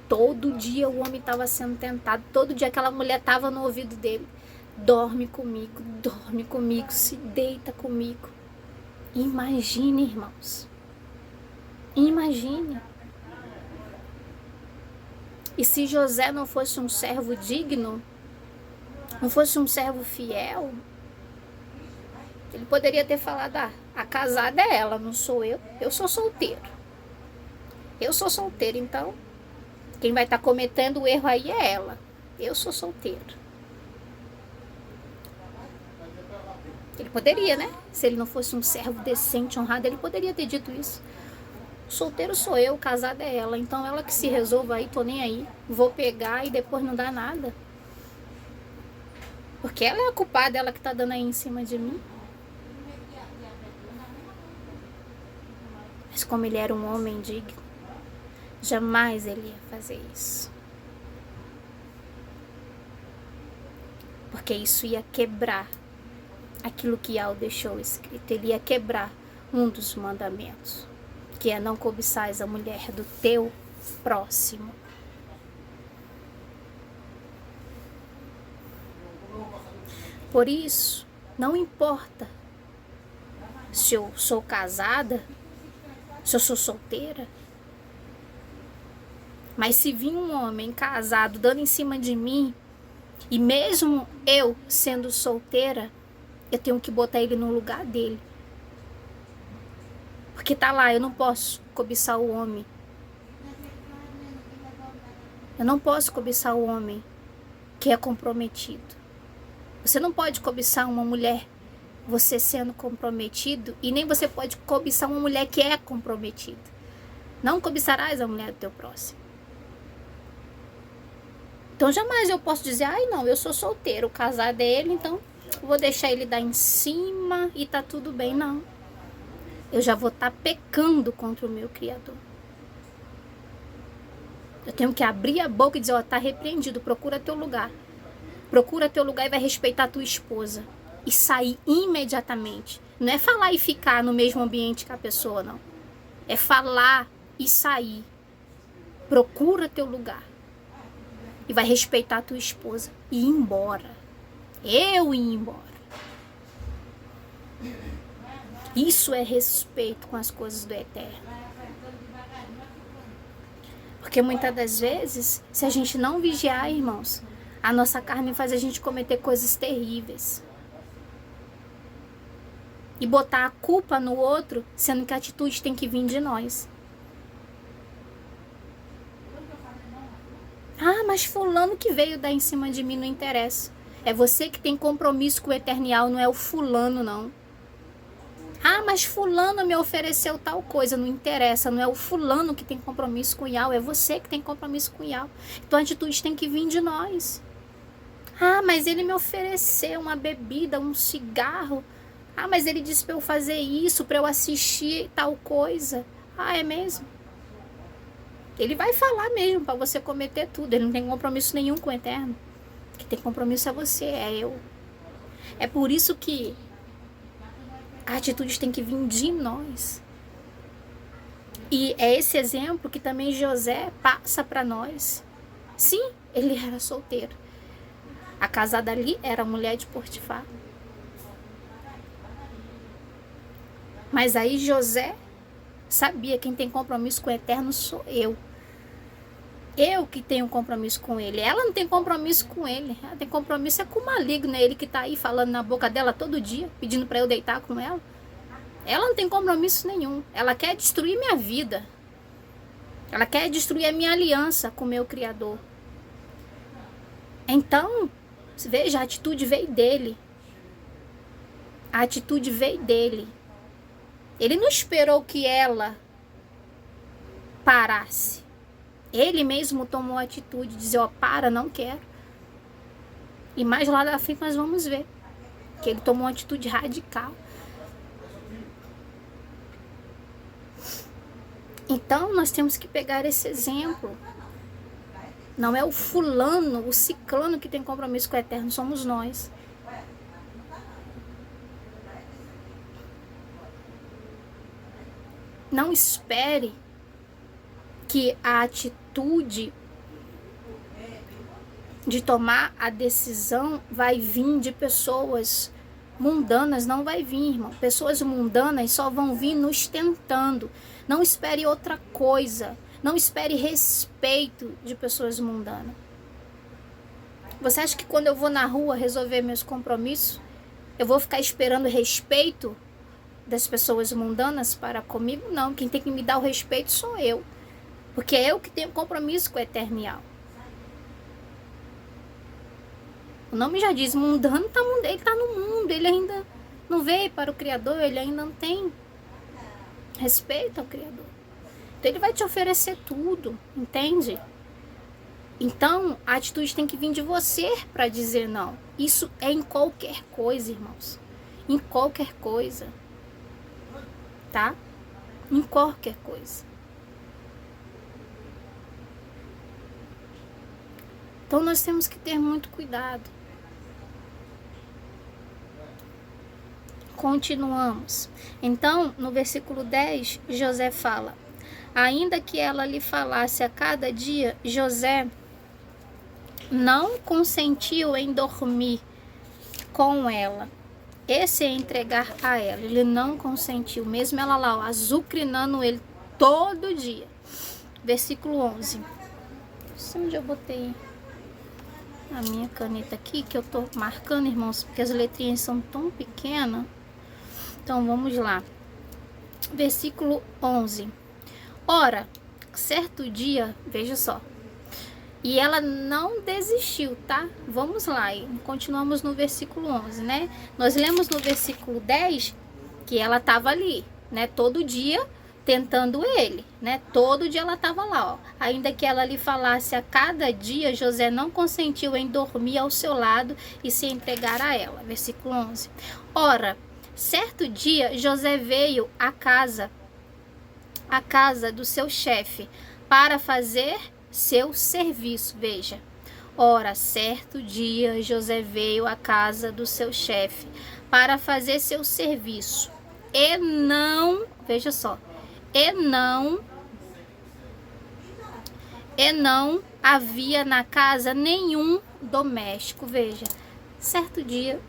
Todo dia o homem estava sendo tentado. Todo dia aquela mulher estava no ouvido dele. Dorme comigo, se deita comigo. Imagine, irmãos. Imagine. E se José não fosse um servo digno, não fosse um servo fiel, ele poderia ter falado, a casada é ela, não sou eu sou solteiro. Eu sou solteiro, então quem vai estar cometendo o erro aí é ela. Eu sou solteiro. Ele poderia, né? Se ele não fosse um servo decente, honrado, ele poderia ter dito isso. Solteiro sou eu, casada é ela. Então ela que se resolva aí, tô nem aí. Vou pegar e depois não dá nada. Porque ela é a culpada, ela que tá dando aí em cima de mim. Mas como ele era um homem digno, jamais ele ia fazer isso. Porque isso ia quebrar aquilo que Yahweh deixou escrito. Ele ia quebrar um dos mandamentos, que é não cobiçais a mulher do teu próximo. Por isso, não importa se eu sou casada, se eu sou solteira, mas se vir um homem casado dando em cima de mim, e mesmo eu sendo solteira, eu tenho que botar ele no lugar dele. Porque tá lá, eu não posso cobiçar o homem. Eu não posso cobiçar o homem que é comprometido. Você não pode cobiçar uma mulher, você sendo comprometido, e nem você pode cobiçar uma mulher que é comprometida. Não cobiçarás a mulher do teu próximo. Então jamais eu posso dizer, não, eu sou solteiro, o casado é ele, então vou deixar ele dar em cima e tá tudo bem. Não. Eu já vou estar pecando contra o meu Criador. Eu tenho que abrir a boca e dizer, tá repreendido, procura teu lugar. Procura teu lugar e vai respeitar a tua esposa. E sair imediatamente. Não é falar e ficar no mesmo ambiente que a pessoa, não. É falar e sair. Procura teu lugar. E vai respeitar a tua esposa. E ir embora. Eu ir embora. Isso é respeito com as coisas do Eterno. Porque muitas das vezes, se a gente não vigiar, irmãos, a nossa carne faz a gente cometer coisas terríveis. E botar a culpa no outro, sendo que a atitude tem que vir de nós. Mas fulano que veio dar em cima de mim não interessa. É você que tem compromisso com o Eternial, não é o fulano, não. Mas fulano me ofereceu tal coisa, não interessa, não é o fulano que tem compromisso com o Yahweh, é você que tem compromisso com o Yahweh. Então a atitude tem que vir de nós. Mas ele me ofereceu uma bebida, um cigarro. Mas ele disse para eu fazer isso, para eu assistir tal coisa. É mesmo? Ele vai falar mesmo para você cometer tudo, ele não tem compromisso nenhum com o Eterno. Quem tem compromisso é você, é eu. É por isso que a atitude tem que vir de nós. E é esse exemplo que também José passa para nós. Sim, ele era solteiro. A casada ali era a mulher de Potifar. Mas aí José sabia, quem tem compromisso com o Eterno sou eu. Eu que tenho compromisso com ele. Ela não tem compromisso com ele. Ela tem compromisso com o maligno, ele que tá aí falando na boca dela todo dia, pedindo para eu deitar com ela. Ela não tem compromisso nenhum. Ela quer destruir minha vida. Ela quer destruir a minha aliança com o meu Criador. Então, veja, a atitude veio dele. A atitude veio dele. Ele não esperou que ela parasse. Ele mesmo tomou a atitude de dizer, para, não quero. E mais lá da frente nós vamos ver. que ele tomou uma atitude radical. Então, nós temos que pegar esse exemplo. Não é o fulano, o ciclano que tem compromisso com o Eterno, somos nós. Não espere que a atitude de tomar a decisão vai vir de pessoas mundanas, não vai vir, irmão. Pessoas mundanas só vão vir nos tentando. Não espere outra coisa. Não espere respeito de pessoas mundanas. Você acha que quando eu vou na rua resolver meus compromissos, eu vou ficar esperando respeito das pessoas mundanas para comigo? Não, quem tem que me dar o respeito sou eu. Porque é eu que tenho compromisso com o Eternial. O nome já diz, mundano, ele está no mundo, ele ainda não veio para o Criador, ele ainda não tem respeito ao Criador. Então ele vai te oferecer tudo, entende? Então a atitude tem que vir de você para dizer não. Isso é em qualquer coisa, irmãos. Em qualquer coisa. Tá? Em qualquer coisa. Então nós temos que ter muito cuidado. Continuamos. Então, no versículo 10, José fala: ainda que ela lhe falasse a cada dia, José não consentiu em dormir com ela e se entregar a ela. Ele não consentiu, mesmo ela lá, ó, azucrinando ele todo dia. Versículo 11. Não sei onde eu botei a minha caneta aqui, que eu tô marcando, irmãos, porque as letrinhas são tão pequenas. Então, vamos lá. Versículo 11. Ora, certo dia, veja só, e ela não desistiu, tá? Vamos lá, e continuamos no versículo 11, né? Nós lemos no versículo 10 que ela estava ali, né? Todo dia tentando ele, né? Todo dia ela estava lá, ó. Ainda que ela lhe falasse a cada dia, José não consentiu em dormir ao seu lado e se entregar a ela. Versículo 11. Ora, certo dia, José veio à casa do seu chefe para fazer seu serviço. Veja. Ora, certo dia, José veio à casa do seu chefe para fazer seu serviço. E não, veja só, e não havia na casa nenhum doméstico. Veja, certo dia,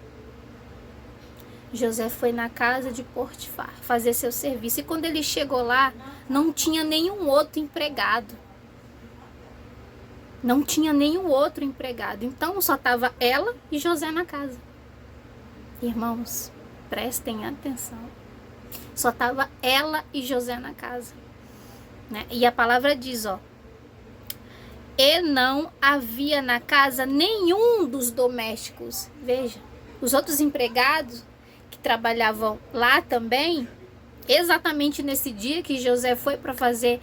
José foi na casa de Potifar fazer seu serviço. E quando ele chegou lá, não tinha nenhum outro empregado. Não tinha nenhum outro empregado. Então, só estava ela e José na casa. Irmãos, prestem atenção. Só estava ela e José na casa, né? E a palavra diz, ó, e não havia na casa nenhum dos domésticos. Veja, os outros empregados que trabalhavam lá também, exatamente nesse dia que José foi para fazer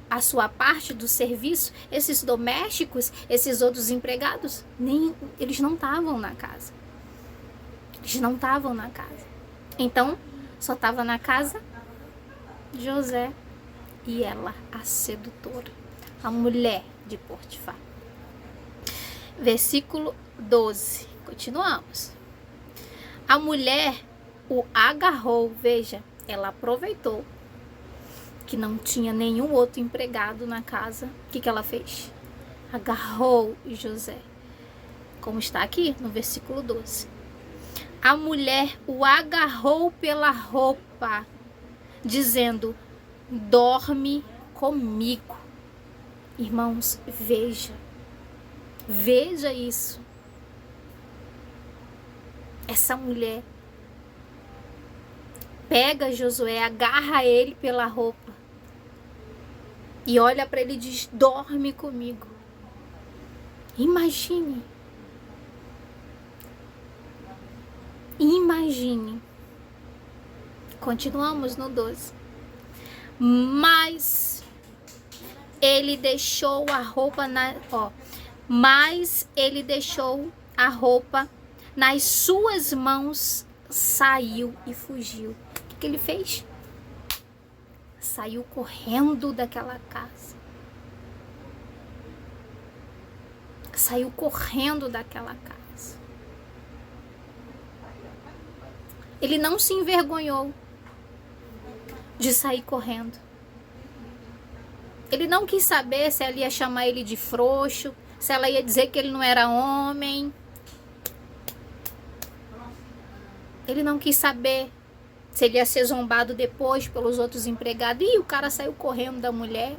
a sua parte do serviço, esses domésticos, esses outros empregados, eles não estavam na casa. Eles não estavam na casa. Então, só estava na casa José e ela, a sedutora, a mulher de Potifar. Versículo 12. Continuamos. A mulher o agarrou, veja, ela aproveitou que não tinha nenhum outro empregado na casa. O que ela fez? Agarrou José, como está aqui no versículo 12. A mulher o agarrou pela roupa, dizendo, dorme comigo. Irmãos, veja isso. Essa mulher pega Josué, agarra ele pela roupa e olha para ele e diz, dorme comigo. Imagine. Continuamos no 12. Mas ele deixou a roupa nas suas mãos, saiu e fugiu. O que ele fez? Saiu correndo daquela casa. Saiu correndo daquela casa. Ele não se envergonhou de sair correndo. Ele não quis saber se ela ia chamar ele de frouxo, se ela ia dizer que ele não era homem. Ele não quis saber se ele ia ser zombado depois pelos outros empregados. E o cara saiu correndo da mulher.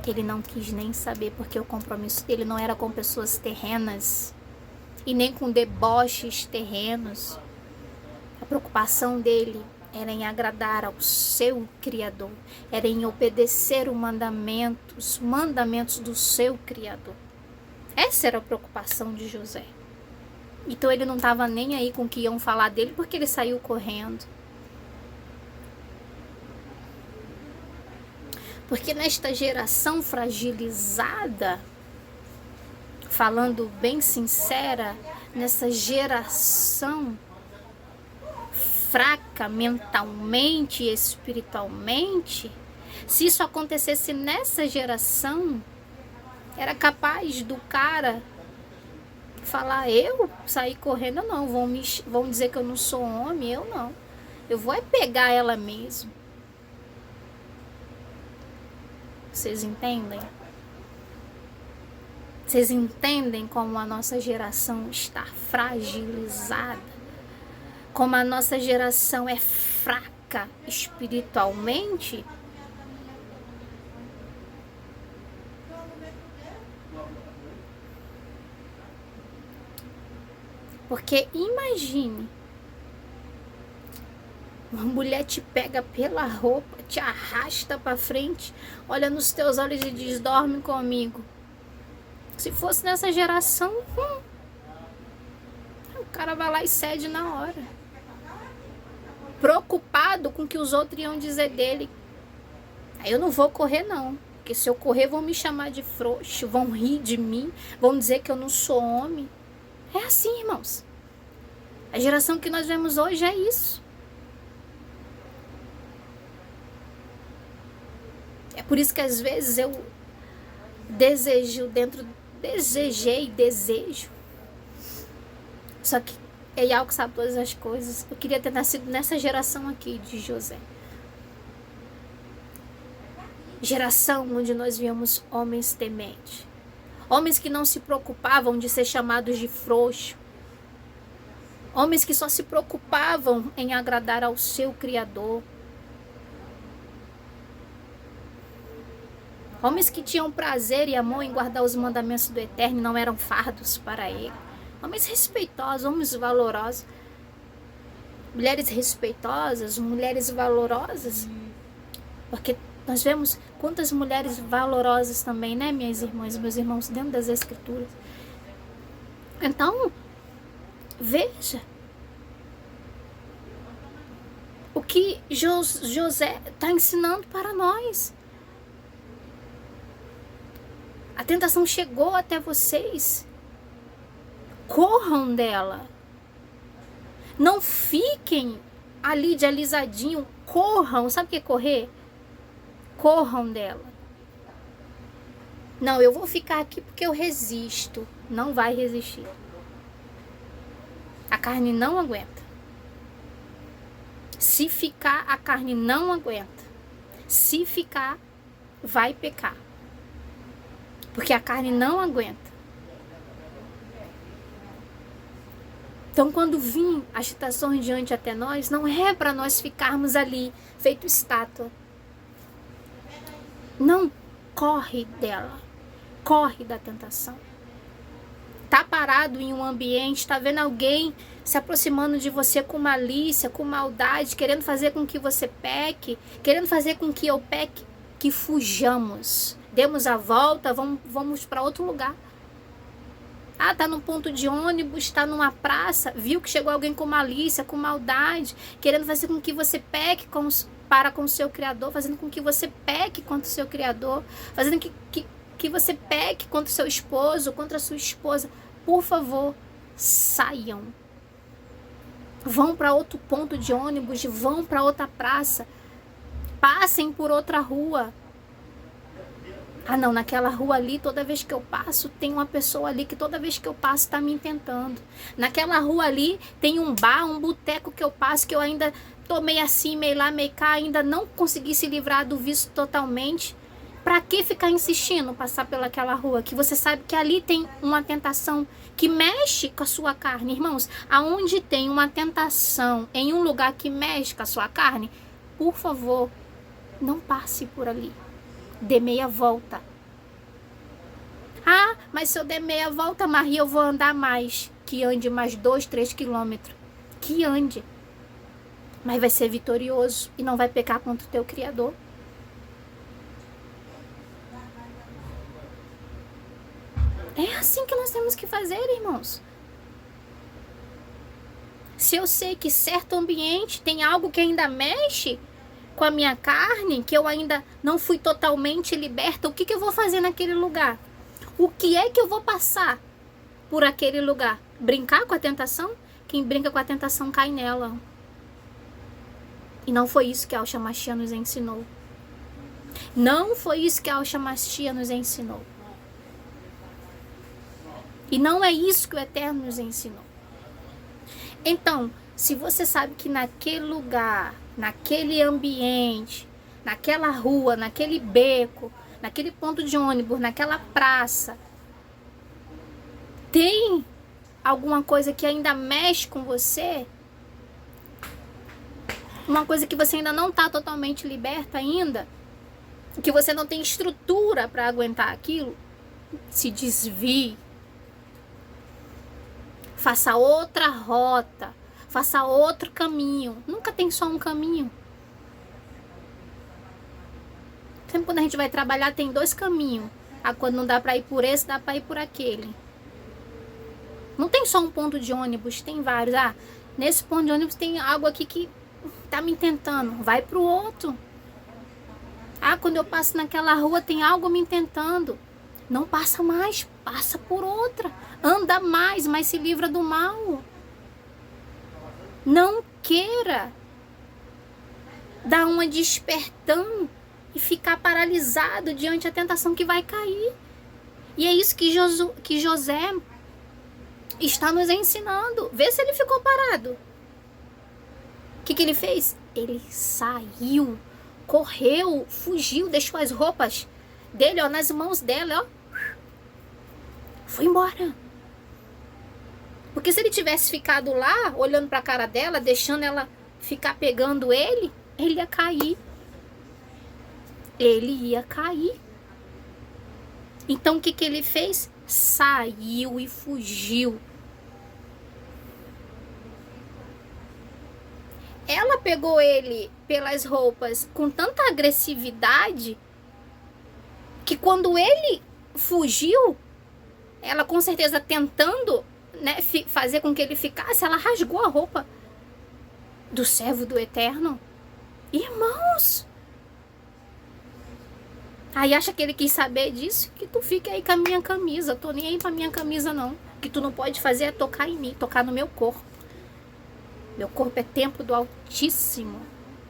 Ele não quis nem saber, porque o compromisso dele não era com pessoas terrenas e nem com deboches terrenos. A preocupação dele era em agradar ao seu Criador, era em obedecer os mandamentos do seu Criador. Essa era a preocupação de José. Então ele não estava nem aí com o que iam falar dele, porque ele saiu correndo. Porque nesta geração fragilizada, falando bem sincera, nessa geração fraca mentalmente e espiritualmente, se isso acontecesse nessa geração, era capaz do cara falar: eu sair correndo, não, vão dizer que eu não sou homem, eu não, eu vou é pegar ela mesmo. Vocês entendem? Vocês entendem como a nossa geração está fragilizada? Como a nossa geração é fraca espiritualmente? Porque imagine, uma mulher te pega pela roupa, te arrasta para frente, olha nos teus olhos e diz: dorme comigo. Se fosse nessa geração, o cara vai lá e cede na hora. Preocupado com o que os outros iam dizer dele. Aí eu não vou correr não, porque se eu correr vão me chamar de frouxo, vão rir de mim, vão dizer que eu não sou homem. É assim, irmãos. A geração que nós vemos hoje é isso. É por isso que às vezes eu desejo. Só que é Yahweh que sabe todas as coisas. Eu queria ter nascido nessa geração aqui de José. Geração onde nós víamos homens tementes. Homens que não se preocupavam de ser chamados de frouxo. Homens que só se preocupavam em agradar ao seu Criador. Homens que tinham prazer e amor em guardar os mandamentos do Eterno e não eram fardos para ele. Homens respeitosos, homens valorosos. Mulheres respeitosas, mulheres valorosas. Porque nós vemos quantas mulheres valorosas também, né, minhas irmãs e meus irmãos, dentro das Escrituras. Então, veja o que José está ensinando para nós. A tentação chegou até vocês. Corram dela. Não fiquem ali de alisadinho. Corram. Sabe o que é correr? Corram dela. Não, eu vou ficar aqui porque eu resisto. Não vai resistir. A carne não aguenta. Se ficar, a carne não aguenta. Se ficar, vai pecar. Porque a carne não aguenta. Então, quando vim as tentações diante até nós, não é para nós ficarmos ali, feito estátua. Não corre dela. Corre da tentação. Tá parado em um ambiente, tá vendo alguém se aproximando de você com malícia, com maldade, querendo fazer com que você peque, querendo fazer com que eu peque, que fujamos. Demos a volta, vamos para outro lugar. Ah, tá num ponto de ônibus, tá numa praça, viu que chegou alguém com malícia, com maldade, querendo fazer com que você peque para com o seu Criador, fazendo com que você peque contra o seu Criador, fazendo que que você peque contra o seu esposo, contra a sua esposa, por favor, saiam. Vão para outro ponto de ônibus, vão para outra praça, passem por outra rua. Ah não, naquela rua ali, toda vez que eu passo, tem uma pessoa ali que toda vez que eu passo está me tentando. Naquela rua ali, tem um bar, um boteco que eu passo, que eu ainda tô meio assim, meio lá, meio cá, ainda não consegui se livrar do vício totalmente. Pra que ficar insistindo passar pelaquela rua, que você sabe que ali tem uma tentação que mexe com a sua carne? Irmãos, aonde tem uma tentação em um lugar que mexe com a sua carne, por favor, não passe por ali. Dê meia volta. Ah, mas se eu der meia volta, Maria, eu vou andar mais. Que ande mais 2, 3 quilômetros. Que ande. Mas vai ser vitorioso e não vai pecar contra o teu Criador. É assim que nós temos que fazer, irmãos. Se eu sei que certo ambiente tem algo que ainda mexe com a minha carne, que eu ainda não fui totalmente liberta, o que eu vou fazer naquele lugar? O que é que eu vou passar por aquele lugar? Brincar com a tentação? Quem brinca com a tentação cai nela. E não foi isso que a Yahshua Mashiach nos ensinou. Não foi isso que a Yahshua Mashiach nos ensinou. E não é isso que o Eterno nos ensinou. Então, se você sabe que naquele lugar, naquele ambiente, naquela rua, naquele beco, naquele ponto de ônibus, naquela praça, tem alguma coisa que ainda mexe com você, uma coisa que você ainda não está totalmente liberta ainda, que você não tem estrutura para aguentar aquilo, se desvie. Faça outra rota, faça outro caminho. Nunca tem só um caminho. Sempre quando a gente vai trabalhar tem 2 caminhos. Ah, quando não dá para ir por esse, dá para ir por aquele. Não tem só um ponto de ônibus, tem vários. Ah, nesse ponto de ônibus tem algo aqui que tá me tentando. Vai pro outro. Ah, quando eu passo naquela rua tem algo me tentando. Não passa mais, passa por outra. Anda mais, mas se livra do mal. Não queira dar uma despertão e ficar paralisado diante da tentação que vai cair. E é isso que José está nos ensinando. Vê se ele ficou parado. O que ele fez? Ele saiu, correu, fugiu, deixou as roupas dele, ó, nas mãos dela, ó. Foi embora. Porque se ele tivesse ficado lá, olhando para a cara dela, deixando ela ficar pegando ele, ele ia cair. Ele ia cair. Então o que ele fez? Saiu e fugiu. Ela pegou ele pelas roupas com tanta agressividade que quando ele fugiu, ela com certeza tentando, né, fazer com que ele ficasse, ela rasgou a roupa do servo do Eterno. Irmãos! Aí acha que ele quis saber disso? Que tu fique aí com a minha camisa. Tô nem aí pra minha camisa não. O que tu não pode fazer é tocar em mim, tocar no meu corpo. Meu corpo é templo do Altíssimo.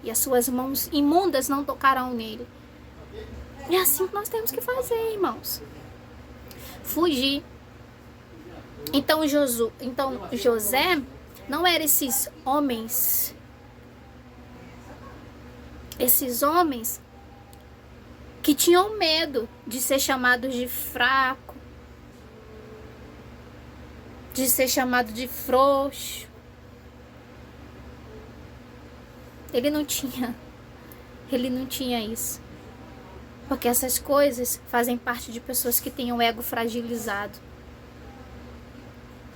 E as suas mãos imundas não tocarão nele. É assim que nós temos que fazer, irmãos. Fugir. Então José não era esses homens que tinham medo de ser chamados de fraco, de ser chamado de frouxo. Ele não tinha isso. Porque essas coisas fazem parte de pessoas que têm o ego fragilizado,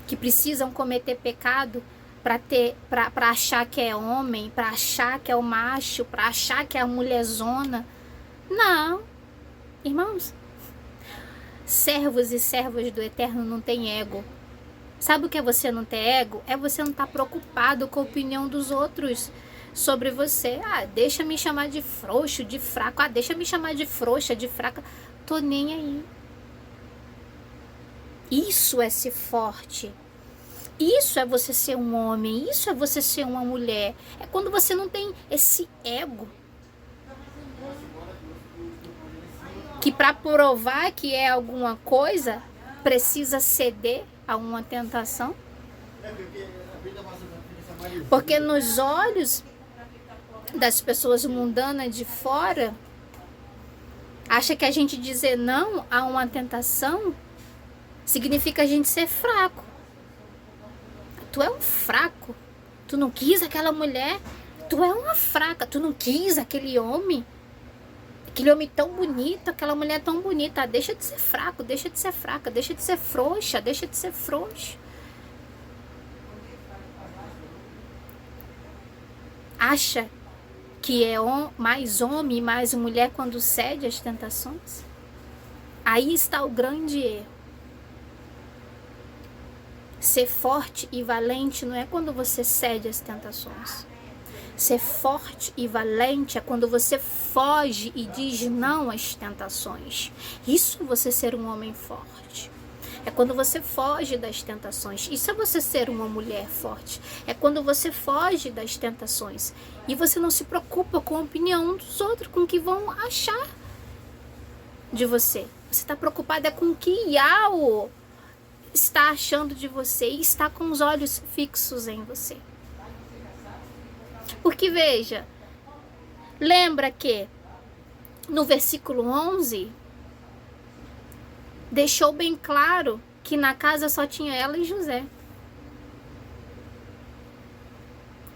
que precisam cometer pecado para achar que é homem, para achar que é o macho, para achar que é a mulherzona. Não, irmãos, servos e servas do Eterno não têm ego. Sabe o que é você não ter ego? É você não estar preocupado com a opinião dos outros sobre você. Ah, deixa me chamar de frouxo, de fraco. Ah, deixa me chamar de frouxa, de fraca. Tô nem aí. Isso é ser forte. Isso é você ser um homem. Isso é você ser uma mulher. É quando você não tem esse ego. Que para provar que é alguma coisa, precisa ceder a uma tentação. Porque nos olhos das pessoas mundanas de fora, acha que a gente dizer não a uma tentação significa a gente ser fraco. Tu é um fraco. Tu não quis aquela mulher. Tu é uma fraca. Tu não quis aquele homem. Aquele homem tão bonito, aquela mulher tão bonita. Deixa de ser fraco, deixa de ser fraca, deixa de ser frouxa, deixa de ser frouxo. Acha que é mais homem e mais mulher quando cede às tentações? Aí está o grande erro. Ser forte e valente não é quando você cede às tentações. Ser forte e valente é quando você foge e diz não às tentações. Isso é você ser um homem forte. É quando você foge das tentações. Isso é você ser uma mulher forte. É quando você foge das tentações. E você não se preocupa com a opinião dos outros, com o que vão achar de você. Você está preocupada com o que Yao está achando de você e está com os olhos fixos em você. Porque veja, lembra que no versículo 11, deixou bem claro que na casa só tinha ela e José.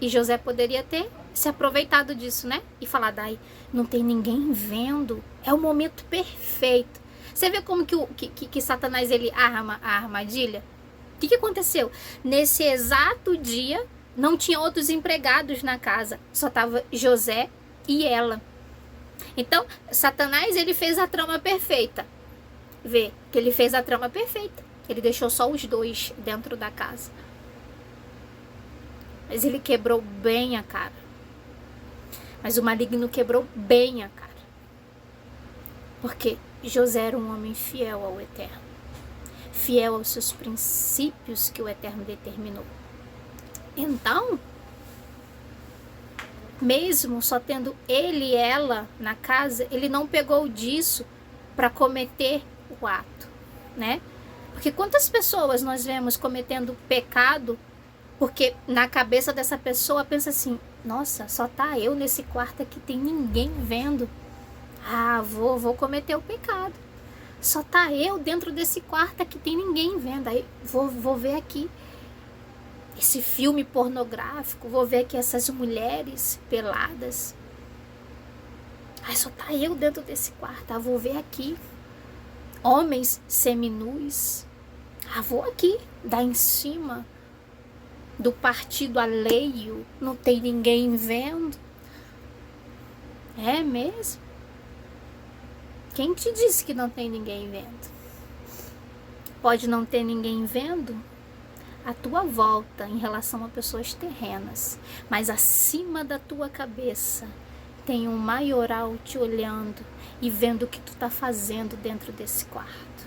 E José poderia ter se aproveitado disso, né? E falar, daí, não tem ninguém vendo, é o momento perfeito. Você vê como que Satanás ele arma a armadilha? O que aconteceu? Nesse exato dia, não tinha outros empregados na casa, só estava José e ela. Então, Satanás ele fez a trama perfeita. Vê que ele fez a trama perfeita. Ele deixou só os dois dentro da casa. Mas ele quebrou bem a cara. Mas o maligno quebrou bem a cara. Porque José era um homem fiel ao Eterno. Fiel aos seus princípios que o Eterno determinou. Então, mesmo só tendo ele e ela na casa, ele não pegou disso para cometer o ato, né? Porque quantas pessoas nós vemos cometendo pecado, porque na cabeça dessa pessoa pensa assim, nossa, só tá eu nesse quarto aqui, tem ninguém vendo. Ah, vou cometer o pecado. Só tá eu dentro desse quarto aqui, tem ninguém vendo. Aí vou ver aqui esse filme pornográfico, vou ver aqui essas mulheres peladas. Ai, só tá eu dentro desse quarto. Ah, vou ver aqui homens seminus. Ah, vou aqui dar em cima do partido alheio. Não tem ninguém vendo. É mesmo? Quem te disse que não tem ninguém vendo? Pode não ter ninguém vendo a tua volta em relação a pessoas terrenas, mas acima da tua cabeça tem um maioral te olhando e vendo o que tu tá fazendo dentro desse quarto.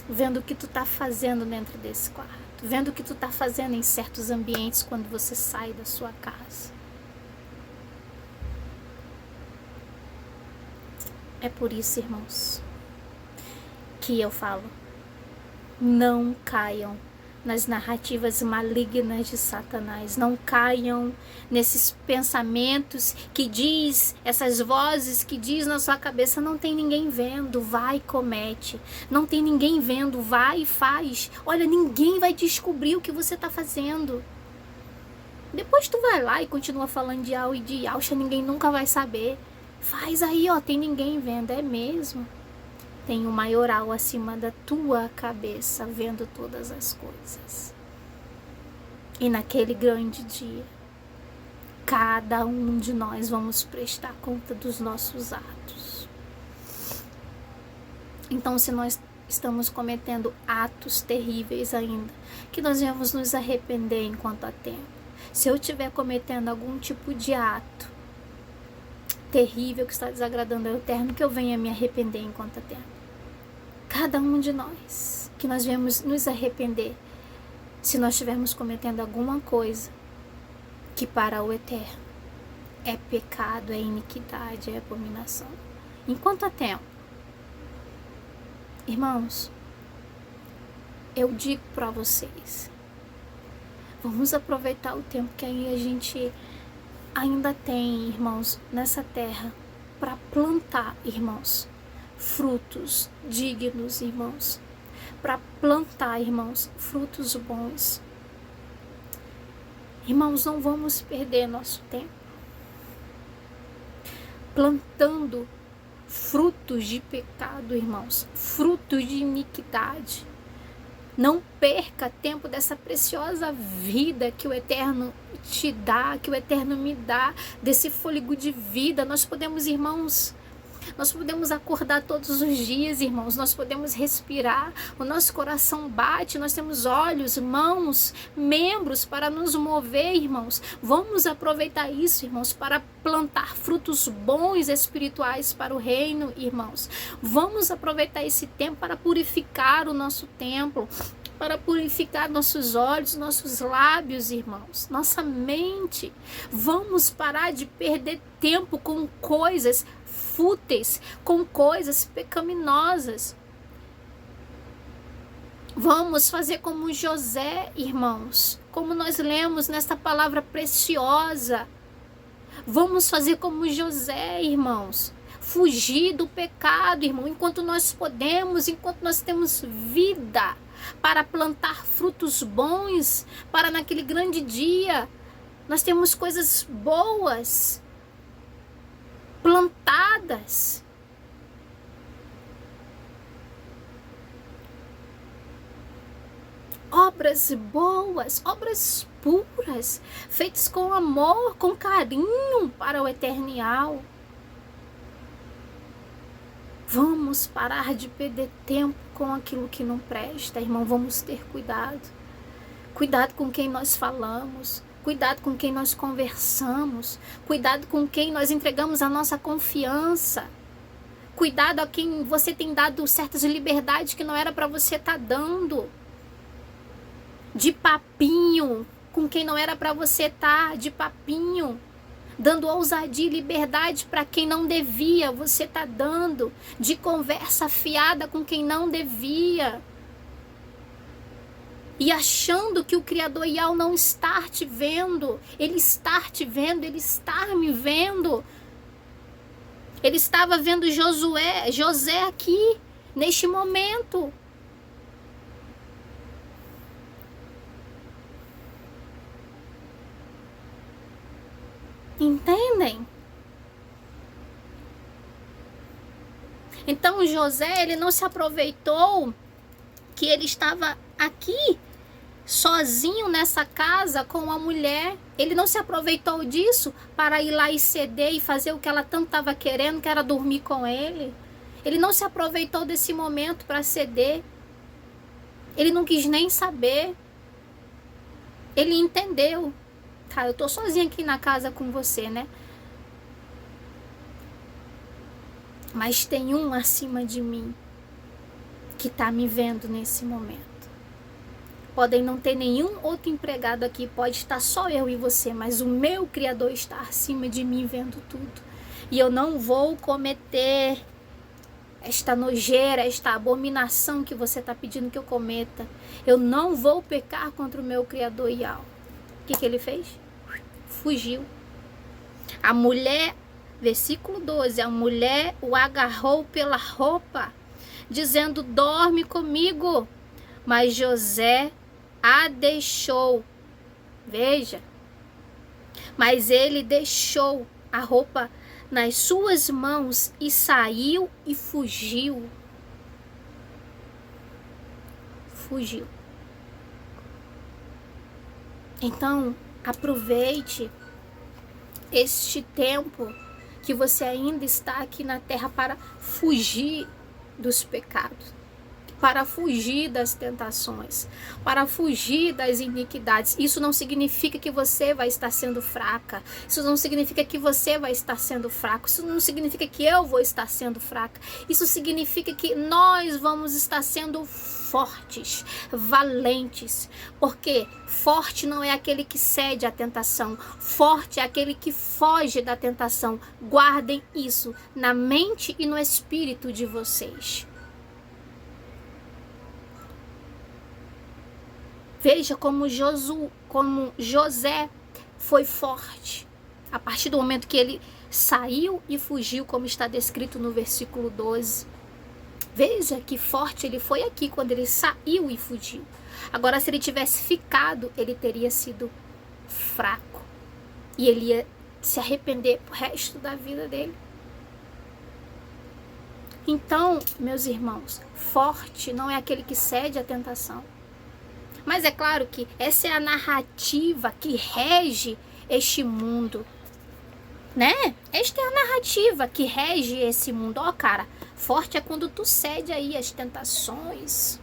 Vendo o que tu tá fazendo dentro desse quarto. Vendo o que tu tá fazendo em certos ambientes quando você sai da sua casa. É por isso, irmãos, que eu falo, não caiam nas narrativas malignas de Satanás, não caiam nesses pensamentos que diz, essas vozes que diz na sua cabeça, não tem ninguém vendo, vai e comete, não tem ninguém vendo, vai e faz, olha, ninguém vai descobrir o que você está fazendo. Depois tu vai lá e continua falando de Yao e de Yaucha, ninguém nunca vai saber. Faz aí, ó, tem ninguém vendo, é mesmo. Tem um maioral acima da tua cabeça, vendo todas as coisas. E naquele grande dia, cada um de nós vamos prestar conta dos nossos atos. Então, se nós estamos cometendo atos terríveis ainda, que nós vamos nos arrepender enquanto há tempo. Se eu estiver cometendo algum tipo de ato terrível que está desagradando ao Eterno, que eu venha me arrepender enquanto há tempo. cada um de nós, que nós viemos nos arrepender se nós estivermos cometendo alguma coisa que para o Eterno é pecado, é iniquidade, é abominação. Enquanto há tempo, irmãos, eu digo para vocês, vamos aproveitar o tempo que a gente ainda tem, irmãos, nessa terra, para plantar, irmãos, frutos dignos, irmãos, para plantar, irmãos, frutos bons. Irmãos, não vamos perder nosso tempo plantando frutos de pecado, irmãos, frutos de iniquidade. Não perca tempo dessa preciosa vida que o Eterno te dá, que o Eterno me dá, desse fôlego de vida. Nós podemos, irmãos, nós podemos acordar todos os dias, irmãos, nós podemos respirar, o nosso coração bate, nós temos olhos, mãos, membros para nos mover, irmãos. Vamos aproveitar isso, irmãos, para plantar frutos bons espirituais para o reino, irmãos. Vamos aproveitar esse tempo para purificar o nosso templo, para purificar nossos olhos, nossos lábios, irmãos, nossa mente. Vamos parar de perder tempo com coisas fúteis, com coisas pecaminosas. Vamos fazer como José, irmãos, como nós lemos nesta palavra preciosa. Vamos fazer como José, irmãos. Fugir do pecado, irmão, enquanto nós podemos, enquanto nós temos vida, para plantar frutos bons, para naquele grande dia nós temos coisas boas plantadas. Obras boas, obras puras, feitas com amor, com carinho para o eternal. Vamos parar de perder tempo com aquilo que não presta, irmão. Vamos ter cuidado. Cuidado com quem nós falamos. Cuidado com quem nós conversamos. Cuidado com quem nós entregamos a nossa confiança. Cuidado a quem você tem dado certas liberdades que não era para você estar dando. De papinho com quem não era para você estar, de papinho. Dando ousadia e liberdade para quem não devia, você está dando. De conversa fiada com quem não devia. E achando que o Criador Yahweh não está te vendo. Ele está te vendo, ele está me vendo. Ele estava vendo José aqui, neste momento. Entendem? Então José, ele não se aproveitou que ele estava aqui, sozinho nessa casa com a mulher. Ele não se aproveitou disso para ir lá e ceder e fazer o que ela tanto estava querendo, que era dormir com ele. Ele não se aproveitou desse momento para ceder. Ele não quis nem saber. Ele entendeu. Tá, eu tô sozinha aqui na casa com você, né? Mas tem um acima de mim que tá me vendo nesse momento. Podem não ter nenhum outro empregado aqui, pode estar só eu e você, mas o meu Criador está acima de mim vendo tudo. E eu não vou cometer esta nojeira, esta abominação que você está pedindo que eu cometa. Eu não vou pecar contra o meu Criador Yahweh. O que ele fez? Fugiu. A mulher, versículo 12, a mulher o agarrou pela roupa, dizendo, dorme comigo. Mas José a deixou. Veja. Mas ele deixou a roupa nas suas mãos e saiu e fugiu. Fugiu. Então, aproveite este tempo que você ainda está aqui na terra para fugir dos pecados. para fugir das tentações, para fugir das iniquidades. Isso não significa que você vai estar sendo fraca. Isso não significa que você vai estar sendo fraco. Isso não significa que eu vou estar sendo fraca. Isso significa que nós vamos estar sendo fortes, valentes. Porque forte não é aquele que cede à tentação. Forte é aquele que foge da tentação. Guardem isso na mente e no espírito de vocês. Veja como José foi forte. A partir do momento que ele saiu e fugiu, como está descrito no versículo 12. Veja que forte ele foi aqui quando ele saiu e fugiu. Agora, se ele tivesse ficado, ele teria sido fraco. E ele ia se arrepender pro resto da vida dele. Então, meus irmãos, forte não é aquele que cede à tentação. Mas é claro que essa é a narrativa que rege este mundo, né? Esta é a narrativa que rege esse mundo. Ó, cara, forte é quando tu cede aí às tentações.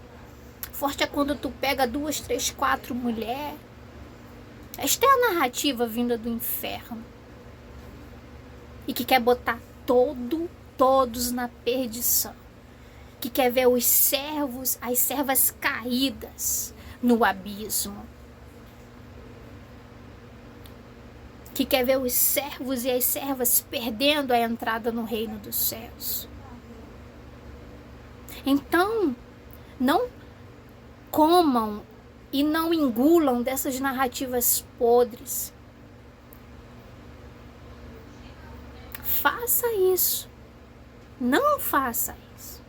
Forte é quando tu pega 2, 3, 4 mulheres. Esta é a narrativa vinda do inferno. E que quer botar todos na perdição. Que quer ver os servos, as servas caídas no abismo. Que quer ver os servos e as servas perdendo a entrada no reino dos céus. Então, não comam e não engulam dessas narrativas podres. Faça isso. Não faça isso.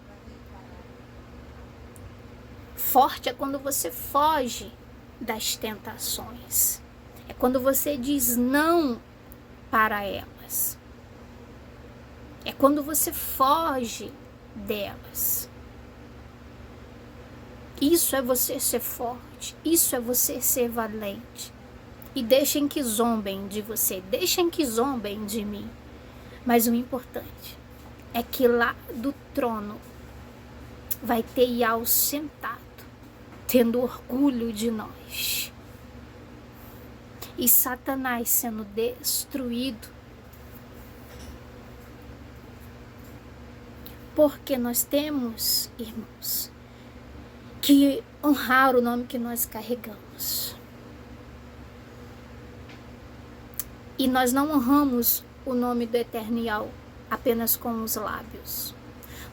Forte é quando você foge das tentações. É quando você diz não para elas. É quando você foge delas. Isso é você ser forte. Isso é você ser valente. E deixem que zombem de você. Deixem que zombem de mim. Mas o importante é que lá do trono vai ter Yahweh sentado, tendo orgulho de nós. E Satanás sendo destruído. Porque nós temos, irmãos, que honrar o nome que nós carregamos. E nós não honramos o nome do Eterno Yahweh apenas com os lábios.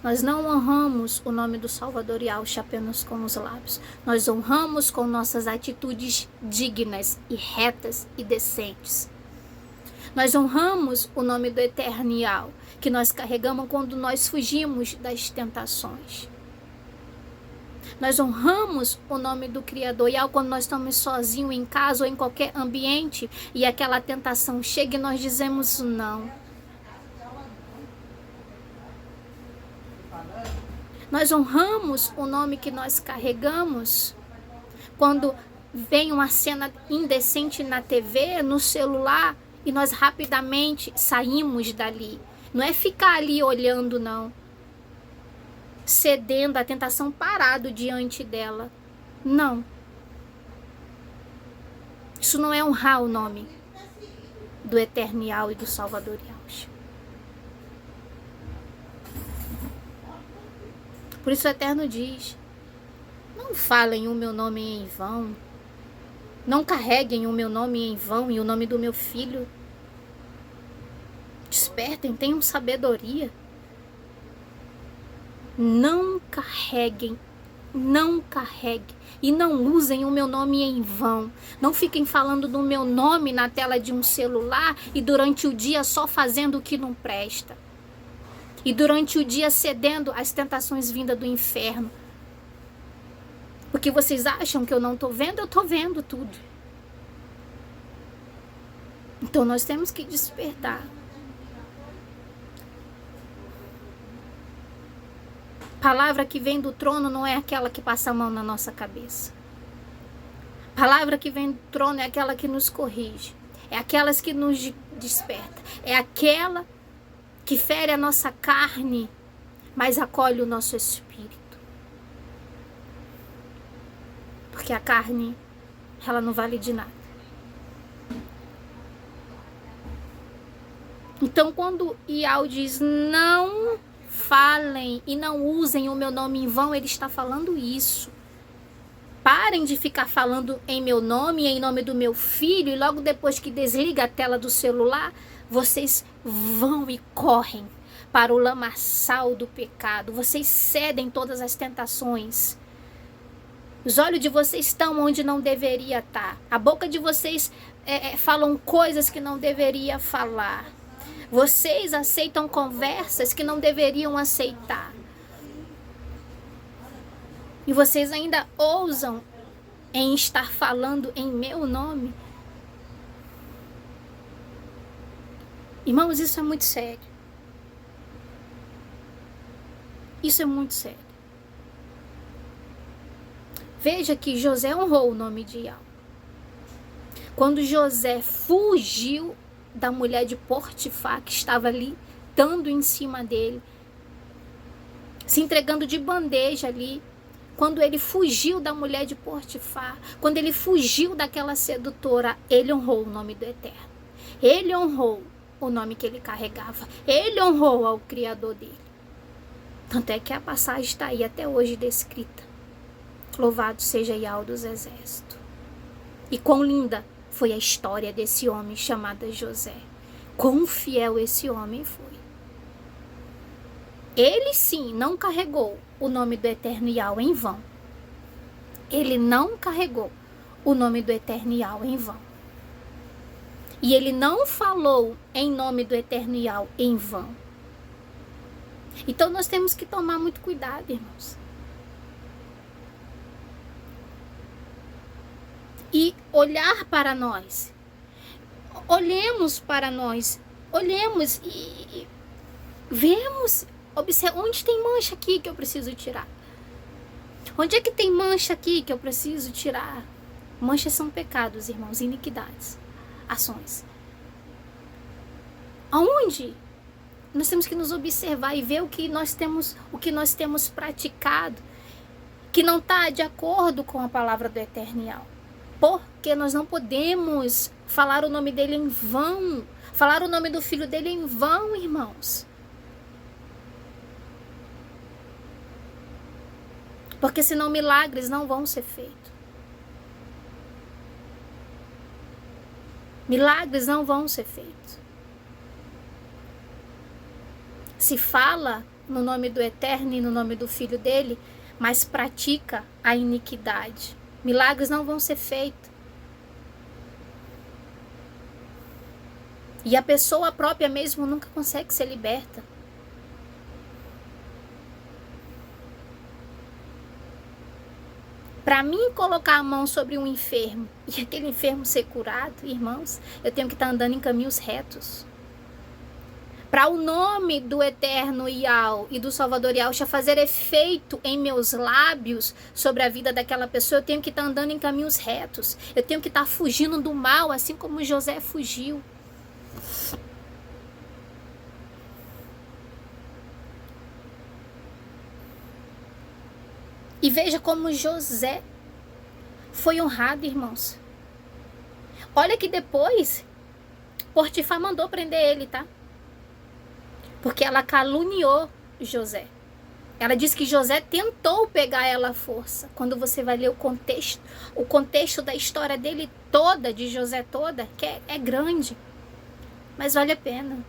Nós não honramos o nome do Salvador Yahweh apenas com os lábios. Nós honramos com nossas atitudes dignas e retas e decentes. Nós honramos o nome do Eterno Yahweh que nós carregamos quando nós fugimos das tentações. Nós honramos o nome do Criador Yahweh quando nós estamos sozinhos em casa ou em qualquer ambiente e aquela tentação chega e nós dizemos não. Nós honramos o nome que nós carregamos quando vem uma cena indecente na TV, no celular, e nós rapidamente saímos dali. Não é ficar ali olhando, não. Cedendo à tentação, parado diante dela. Não. Isso não é honrar o nome do Eterno Yahweh e do Salvador Yahweh. Por isso o Eterno diz: não falem o meu nome em vão. Não carreguem o meu nome em vão e o nome do meu filho. Despertem, tenham sabedoria. Não carreguem e não usem o meu nome em vão. Não fiquem falando do meu nome na tela de um celular e durante o dia só fazendo o que não presta. E durante o dia cedendo às tentações vindas do inferno. Porque vocês acham que eu não estou vendo? Eu estou vendo tudo. Então nós temos que despertar. Palavra que vem do trono não é aquela que passa a mão na nossa cabeça. Palavra que vem do trono é aquela que nos corrige. É aquelas que nos desperta. É aquela que fere a nossa carne, mas acolhe o nosso espírito. porque a carne, ela não vale de nada. Então, quando Iau diz, não falem e não usem o meu nome em vão, ele está falando isso. Parem de ficar falando em meu nome e em nome do meu filho, e logo depois que desliga a tela do celular, vocês vão e correm para o lamaçal do pecado. Vocês cedem todas as tentações. Os olhos de vocês estão onde não deveria estar. A boca de vocês falam coisas que não deveria falar. Vocês aceitam conversas que não deveriam aceitar. E vocês ainda ousam em estar falando em meu nome? Irmãos, isso é muito sério. Isso é muito sério. Veja que José honrou o nome de Iau. Quando José fugiu da mulher de Potifar, que estava ali, dando em cima dele, se entregando de bandeja ali, quando ele fugiu da mulher de Potifar, quando ele fugiu daquela sedutora, ele honrou o nome do Eterno. Ele honrou o nome que ele carregava. Ele honrou ao Criador dele. Tanto é que a passagem está aí até hoje descrita. Louvado seja Iau dos Exércitos. E quão linda foi a história desse homem chamado José. Quão fiel esse homem foi. Ele sim não carregou o nome do Eterno Iau em vão. Ele não carregou o nome do Eterno Iau em vão. E ele não falou em nome do Eterno Iau em vão. Então nós temos que tomar muito cuidado, irmãos. E olhar para nós. Olhemos para nós. Olhemos e vemos. Observe, onde tem mancha aqui que eu preciso tirar? Onde é que tem mancha aqui que eu preciso tirar? Manchas são pecados, irmãos, iniquidades, ações. Aonde? Nós temos que nos observar e ver o que nós temos praticado, que não está de acordo com a palavra do Eterno Iau. Porque nós não podemos falar o nome dele em vão, falar o nome do filho dele em vão, irmãos. Porque senão milagres não vão ser feitos. Milagres não vão ser feitos. Se fala no nome do Eterno e no nome do Filho dele, mas pratica a iniquidade. Milagres não vão ser feitos. E a pessoa própria mesmo nunca consegue ser liberta. Para mim colocar a mão sobre um enfermo e aquele enfermo ser curado, irmãos, eu tenho que estar andando em caminhos retos. Para o nome do Eterno Iau e do Salvador Yahshua fazer efeito em meus lábios sobre a vida daquela pessoa, eu tenho que estar andando em caminhos retos. Eu tenho que estar fugindo do mal, assim como José fugiu. E veja como José foi honrado, irmãos. Olha que depois, Potifar mandou prender ele, tá? Porque ela caluniou José. Ela disse que José tentou pegar ela à força. Quando você vai ler o contexto da história dele toda, de José toda, que é grande. Mas vale a pena.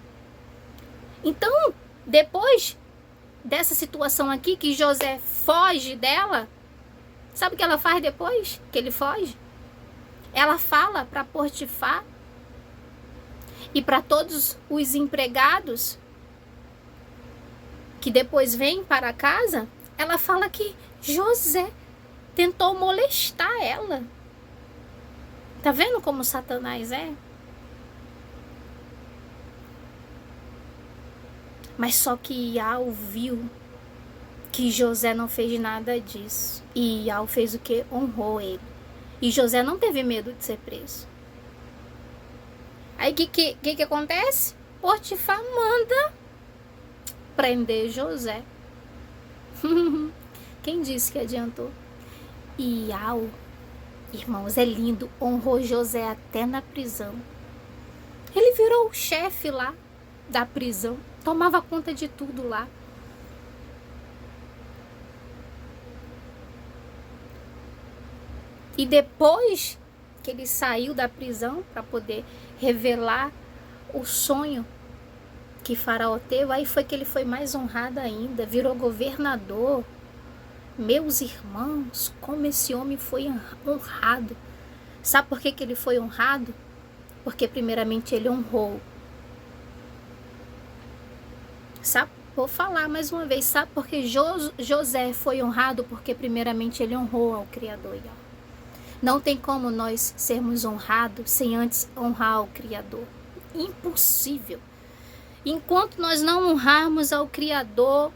Então, depois dessa situação aqui, que José foge dela, sabe o que ela faz depois que ele foge? Ela fala para Potifar e para todos os empregados que depois vêm para casa, ela fala que José tentou molestar ela. Tá vendo como Satanás é? Mas só que Iau viu que José não fez nada disso. E Iau fez o que? Honrou ele. E José não teve medo de ser preso. Aí o que acontece? Potifar manda prender José. Quem disse que adiantou? Iau Irmãos, é lindo, honrou José até na prisão. Ele virou o chefe lá da prisão, tomava conta de tudo lá. E depois que ele saiu da prisão para poder revelar o sonho que Faraó teve, aí foi que ele foi mais honrado ainda, virou governador. Meus irmãos, como esse homem foi honrado. Sabe por que ele foi honrado? Porque primeiramente ele honrou. Sabe? Vou falar mais uma vez. Sabe por que José foi honrado? Porque primeiramente ele honrou ao Criador. Não tem como nós sermos honrados sem antes honrar o Criador. Impossível. Enquanto nós não honrarmos ao Criador,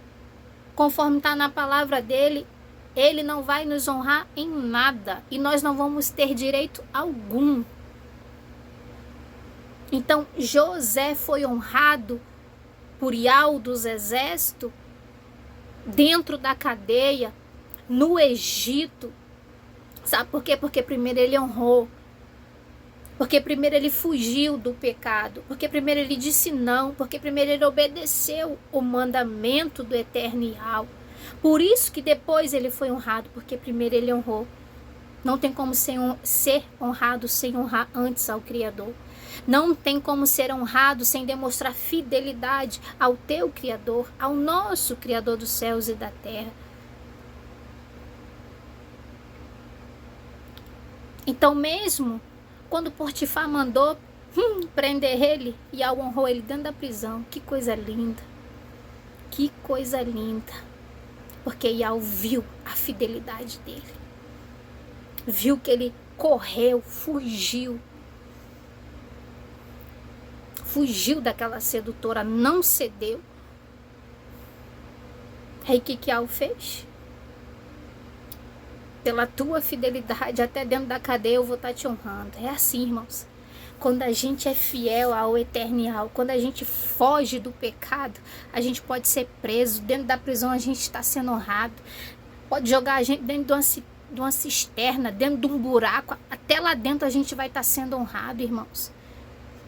conforme está na palavra dele, ele não vai nos honrar em nada. E nós não vamos ter direito algum. Então, José foi honrado por Yahvé dos exércitos, dentro da cadeia, no Egito. Sabe por quê? Porque primeiro ele honrou. Porque primeiro ele fugiu do pecado. Porque primeiro ele disse não. Porque primeiro ele obedeceu o mandamento do Eterno Yahvé. Por isso que depois ele foi honrado. Porque primeiro ele honrou. Não tem como ser honrado sem honrar antes ao Criador. Não tem como ser honrado sem demonstrar fidelidade ao teu Criador, ao nosso Criador dos céus e da terra. Então mesmo quando Potifar mandou prender ele, Yahvé honrou ele dentro da prisão. Que coisa linda. Que coisa linda. Porque Yahvé viu a fidelidade dele. Viu que ele correu, fugiu. Fugiu daquela sedutora, não cedeu. Aí o que Yahvé fez? Pela tua fidelidade, até dentro da cadeia eu vou estar te honrando. É assim, irmãos. Quando a gente é fiel ao Eterno Yahvé, quando a gente foge do pecado, a gente pode ser preso. Dentro da prisão a gente está sendo honrado. Pode jogar a gente dentro de uma cisterna, dentro de um buraco. Até lá dentro a gente vai estar sendo honrado, irmãos.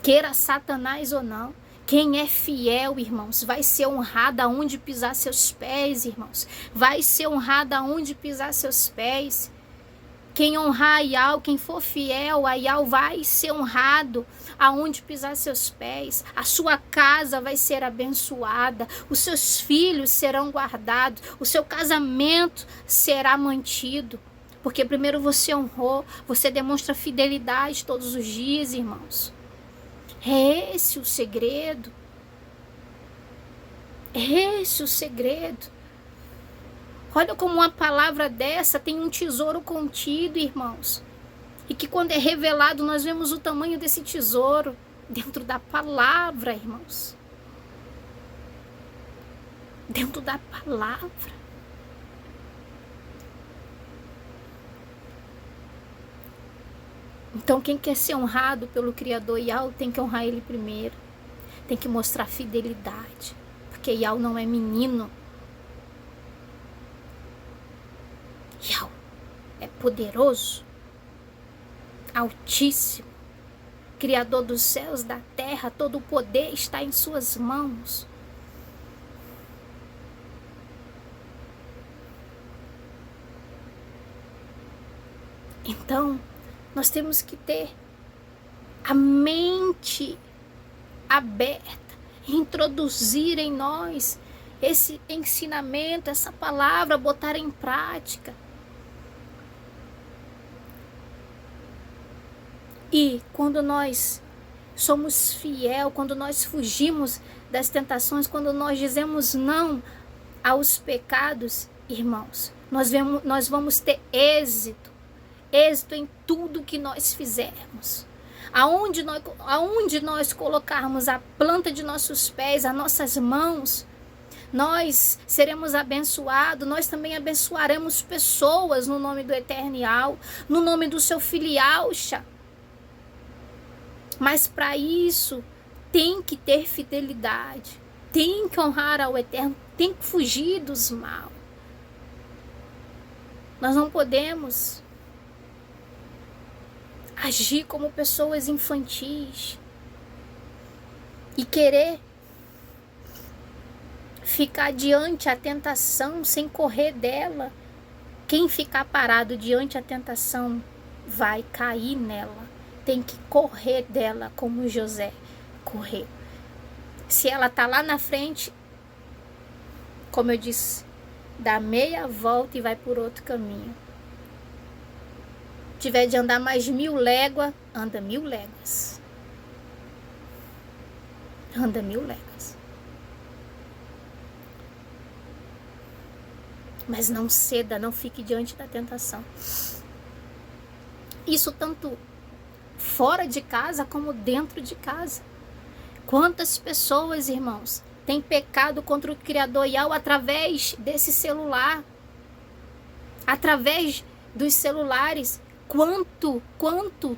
Queira Satanás ou não. Quem é fiel, irmãos, vai ser honrado aonde pisar seus pés, irmãos. Vai ser honrado aonde pisar seus pés. Quem honrar a Yahvé, quem for fiel a Yahvé, vai ser honrado aonde pisar seus pés. A sua casa vai ser abençoada. Os seus filhos serão guardados. O seu casamento será mantido. Porque primeiro você honrou, você demonstra fidelidade todos os dias, irmãos. É esse o segredo. É esse o segredo. Olha como uma palavra dessa tem um tesouro contido, irmãos. E que quando é revelado, nós vemos o tamanho desse tesouro dentro da palavra, irmãos. Dentro da palavra. Então, quem quer ser honrado pelo Criador Yahvé tem que honrar ele primeiro. Tem que mostrar fidelidade. Porque Yahvé não é menino. Yahvé é poderoso, altíssimo, Criador dos céus, da terra. Todo o poder está em suas mãos. Então, nós temos que ter a mente aberta, introduzir em nós esse ensinamento, essa palavra, botar em prática. E quando nós somos fiel, quando nós fugimos das tentações, quando nós dizemos não aos pecados, irmãos, nós vamos ter êxito em tudo que nós fizermos. Aonde nós colocarmos a planta de nossos pés, as nossas mãos, nós seremos abençoados. Nós também abençoaremos pessoas no nome do Eterno Yahvé, no nome do seu filho Yahshua. Mas para isso tem que ter fidelidade, tem que honrar ao Eterno, tem que fugir dos mal. Nós não podemos agir como pessoas infantis e querer ficar diante a tentação sem correr dela. Quem ficar parado diante a tentação vai cair nela. Tem que correr dela como José correu. Se ela tá lá na frente, como eu disse, dá meia volta e vai por outro caminho. Tiver de andar mais 1000 léguas, anda 1000 léguas. Anda 1000 léguas. Mas não ceda, não fique diante da tentação. Isso tanto fora de casa como dentro de casa. Quantas pessoas, irmãos, têm pecado contra o Criador Yahweh através desse celular? Através dos celulares. Quanto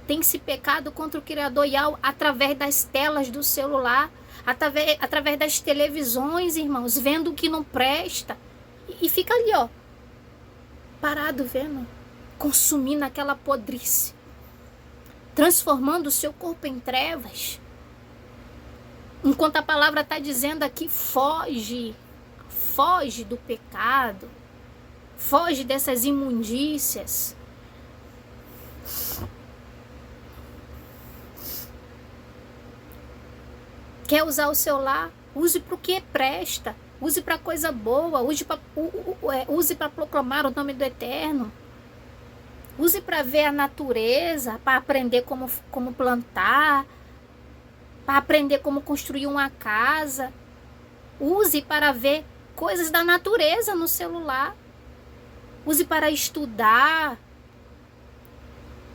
tem se pecado contra o Criador Yahweh através das telas do celular? Através das televisões, irmãos, vendo o que não presta. E fica ali, ó, parado vendo, consumindo aquela podrice, transformando o seu corpo em trevas. Enquanto a palavra está dizendo aqui, foge do pecado, foge dessas imundícias. Quer usar o celular? Use para o que presta. Use para coisa boa, use para proclamar o nome do Eterno. Use para ver a natureza, para aprender como plantar, para aprender como construir uma casa. Use para ver coisas da natureza no celular. Use para estudar.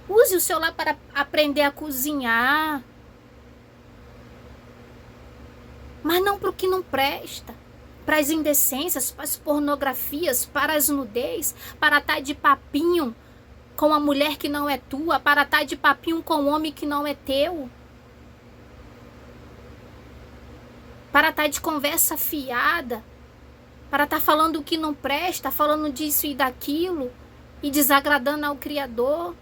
Use o celular para aprender a cozinhar. Mas não para o que não presta. Para as indecências, para as pornografias, para as nudez, para estar de papinho com a mulher que não é tua, para estar de papinho com o homem que não é teu, para estar de conversa fiada, para estar falando o que não presta, falando disso e daquilo e desagradando ao Criador.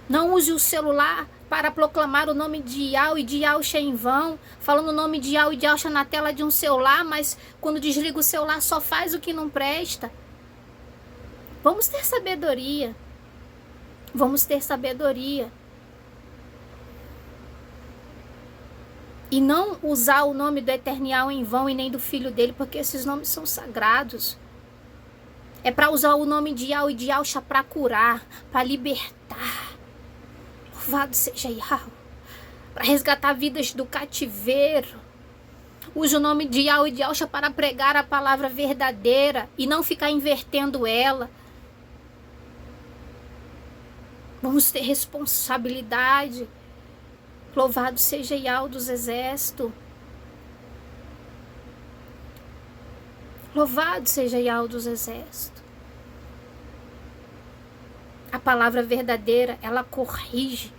Não use o celular para proclamar o nome de Yahweh e de Yahshua em vão, falando o nome de Yahweh e de Yahshua na tela de um celular, mas quando desliga o celular só faz o que não presta. Vamos ter sabedoria. Vamos ter sabedoria. E não usar o nome do Eternial em vão e nem do filho dele, porque esses nomes são sagrados. É para usar o nome de Yahweh e de Yahshua para curar, para libertar. Louvado seja Yahweh, para resgatar vidas do cativeiro. Use o nome de Yahweh e de Yahshua para pregar a palavra verdadeira e não ficar invertendo ela. Vamos ter responsabilidade. Louvado seja Yahweh dos exércitos. Louvado seja Yahweh dos exércitos. A palavra verdadeira, ela corrige.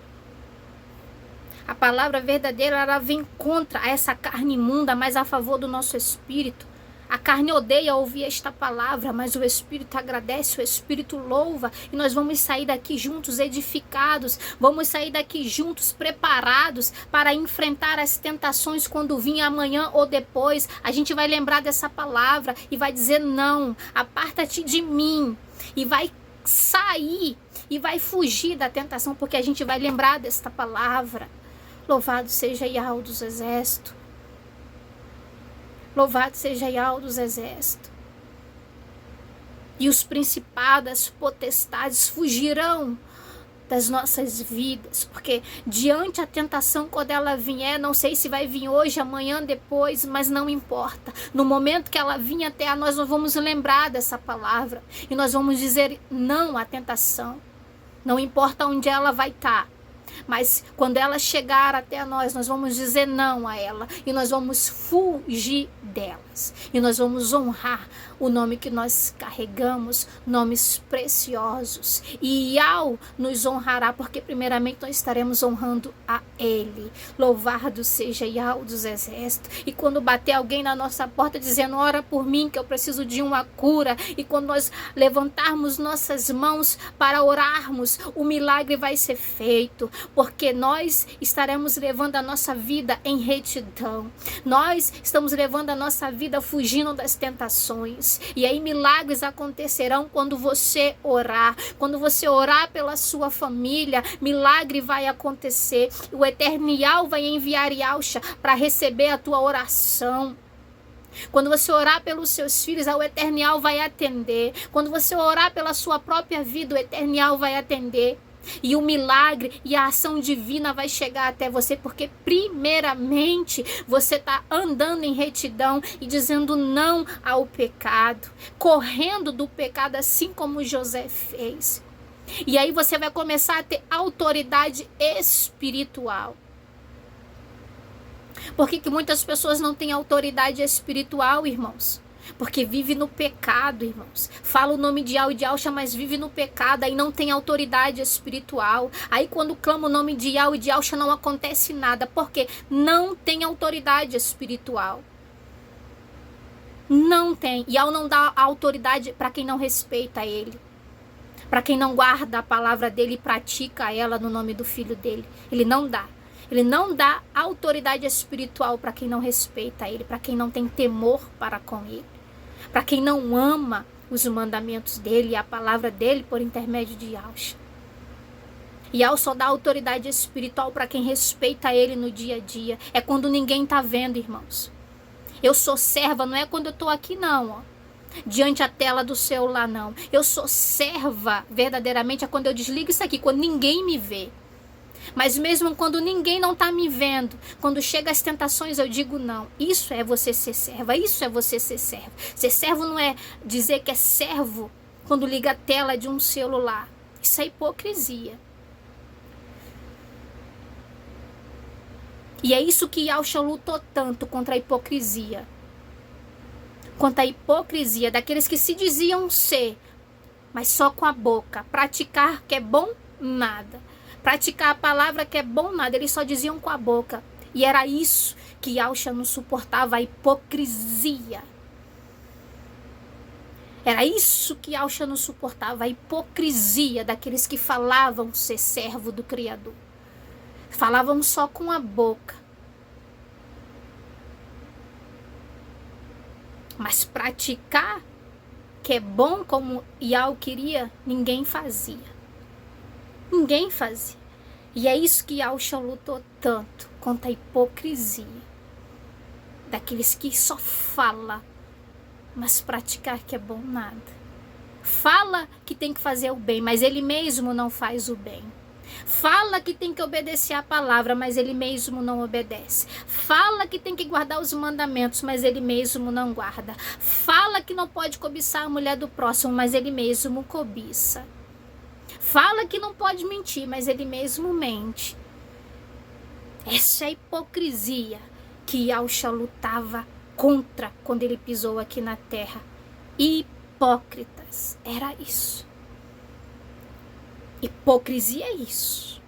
A palavra verdadeira, ela vem contra essa carne imunda, mas a favor do nosso espírito. A carne odeia ouvir esta palavra, mas o espírito agradece, o espírito louva. E nós vamos sair daqui juntos edificados. Vamos sair daqui juntos preparados para enfrentar as tentações quando vir amanhã ou depois. A gente vai lembrar dessa palavra e vai dizer não, aparta-te de mim. E vai sair e vai fugir da tentação, porque a gente vai lembrar desta palavra. Louvado seja Yahweh dos exércitos. Louvado seja Yahweh dos exércitos. E os principados, as potestades fugirão das nossas vidas, porque diante a tentação, quando ela vier, não sei se vai vir hoje, amanhã, depois, mas não importa. No momento que ela vir até nós vamos lembrar dessa palavra e nós vamos dizer não à tentação. Não importa onde ela vai estar. Mas quando ela chegar até nós, nós vamos dizer não a ela. E nós vamos fugir delas. E nós vamos honrar o nome que nós carregamos, nomes preciosos. E Yahweh nos honrará, porque primeiramente nós estaremos honrando a Ele. Louvado seja Yahweh dos exércitos. E quando bater alguém na nossa porta dizendo, ora por mim que eu preciso de uma cura. E quando nós levantarmos nossas mãos para orarmos, o milagre vai ser feito. Porque nós estaremos levando a nossa vida em retidão. Nós estamos levando a nossa vida fugindo das tentações. E aí milagres acontecerão quando você orar. Quando você orar pela sua família, milagre vai acontecer. O Eterno Yahweh vai enviar Yahusha para receber a tua oração. Quando você orar pelos seus filhos, o Eterno Yahweh vai atender. Quando você orar pela sua própria vida, o Eterno Yahweh vai atender. E o milagre e a ação divina vai chegar até você, porque primeiramente você está andando em retidão e dizendo não ao pecado, correndo do pecado assim como José fez. E aí você vai começar a ter autoridade espiritual. Por que muitas pessoas não têm autoridade espiritual, irmãos? Porque vive no pecado, irmãos. Fala o nome de Yahweh e de Yahusha, mas vive no pecado. Aí não tem autoridade espiritual. Aí quando clama o nome de Yahweh e de Yahusha não acontece nada. Porque não tem autoridade espiritual. Não tem. Yahweh não dá autoridade para quem não respeita ele. Para quem não guarda a palavra dele e pratica ela no nome do filho dele. Ele não dá. Ele não dá autoridade espiritual para quem não respeita ele. Para quem não tem temor para com ele. Para quem não ama os mandamentos dele e a palavra dele por intermédio de Yahusha. Yahweh só dá autoridade espiritual para quem respeita ele no dia a dia. É quando ninguém está vendo, irmãos. Eu sou serva, não é quando eu estou aqui não, ó, diante a tela do celular não. Eu sou serva verdadeiramente é quando eu desligo isso aqui, quando ninguém me vê. Mas mesmo quando ninguém não está me vendo, quando chega as tentações, eu digo não. Isso é você ser serva, isso é você ser servo. Ser servo não é dizer que é servo quando liga a tela de um celular. Isso é hipocrisia. E é isso que Yahusha lutou tanto contra a hipocrisia. Contra a hipocrisia daqueles que se diziam ser, mas só com a boca. Praticar que é bom, nada. Praticar a palavra que é bom, nada. Eles só diziam com a boca. E era isso que Yahusha não suportava, a hipocrisia. Era isso que Yahusha não suportava, a hipocrisia daqueles que falavam ser servo do Criador. Falavam só com a boca. Mas praticar que é bom como Yahweh queria, ninguém fazia. Ninguém fazia. E é isso que Yahusha lutou tanto contra a hipocrisia. Daqueles que só falam, mas praticar que é bom nada. Fala que tem que fazer o bem, mas ele mesmo não faz o bem. Fala que tem que obedecer a palavra, mas ele mesmo não obedece. Fala que tem que guardar os mandamentos, mas ele mesmo não guarda. Fala que não pode cobiçar a mulher do próximo, mas ele mesmo cobiça. Fala que não pode mentir, mas ele mesmo mente. Essa é a hipocrisia que Yahusha lutava contra quando ele pisou aqui na terra. Hipócritas, era isso. Hipocrisia é isso.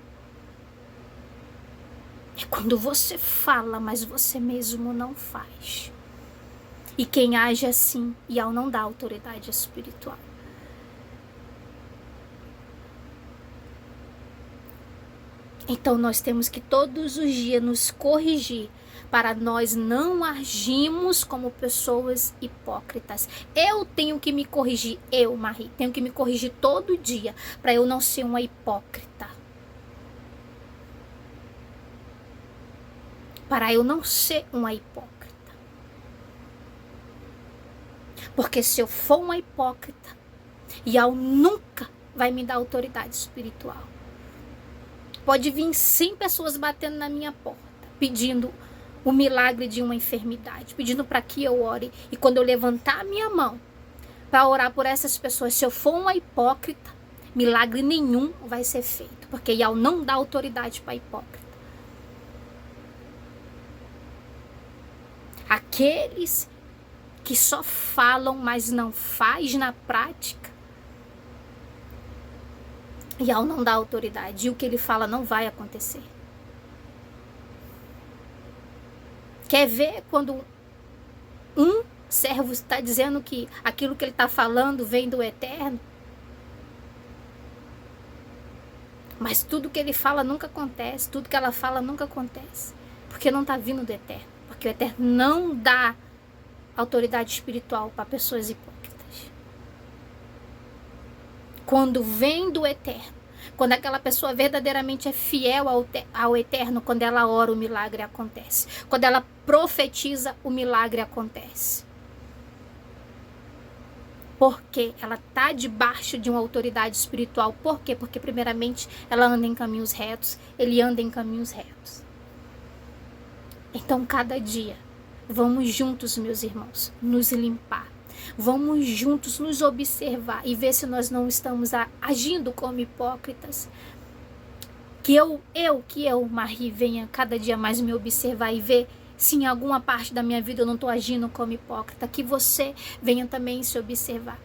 É quando você fala, mas você mesmo não faz. E quem age assim, Yahweh não dá autoridade espiritual. Então nós temos que todos os dias nos corrigir para nós não agirmos como pessoas hipócritas. Eu tenho que me corrigir, eu, Marie, tenho que me corrigir todo dia para eu não ser uma hipócrita. Para eu não ser uma hipócrita. Porque se eu for uma hipócrita, Yahweh nunca vai me dar autoridade espiritual. Pode vir 100 pessoas batendo na minha porta, pedindo o milagre de uma enfermidade, pedindo para que eu ore. E quando eu levantar a minha mão para orar por essas pessoas, se eu for uma hipócrita, milagre nenhum vai ser feito, porque Yahweh não dá autoridade para hipócrita. Aqueles que só falam, mas não faz na prática, Yahweh não dá autoridade, e o que ele fala não vai acontecer. Quer ver quando um servo está dizendo que aquilo que ele está falando vem do Eterno, mas tudo que ele fala nunca acontece, tudo que ela fala nunca acontece, porque não está vindo do Eterno, porque o Eterno não dá autoridade espiritual para pessoas hipócritas. Quando vem do Eterno, quando aquela pessoa verdadeiramente é fiel ao Eterno, quando ela ora, o milagre acontece. Quando ela profetiza, o milagre acontece. Porque ela está debaixo de uma autoridade espiritual. Por quê? Porque primeiramente ela anda em caminhos retos, ele anda em caminhos retos. Então cada dia, vamos juntos, meus irmãos, nos limpar. Vamos juntos nos observar e ver se nós não estamos agindo como hipócritas. Que eu, Marie, venha cada dia mais me observar e ver se em alguma parte da minha vida eu não estou agindo como hipócrita. Que você venha também se observar.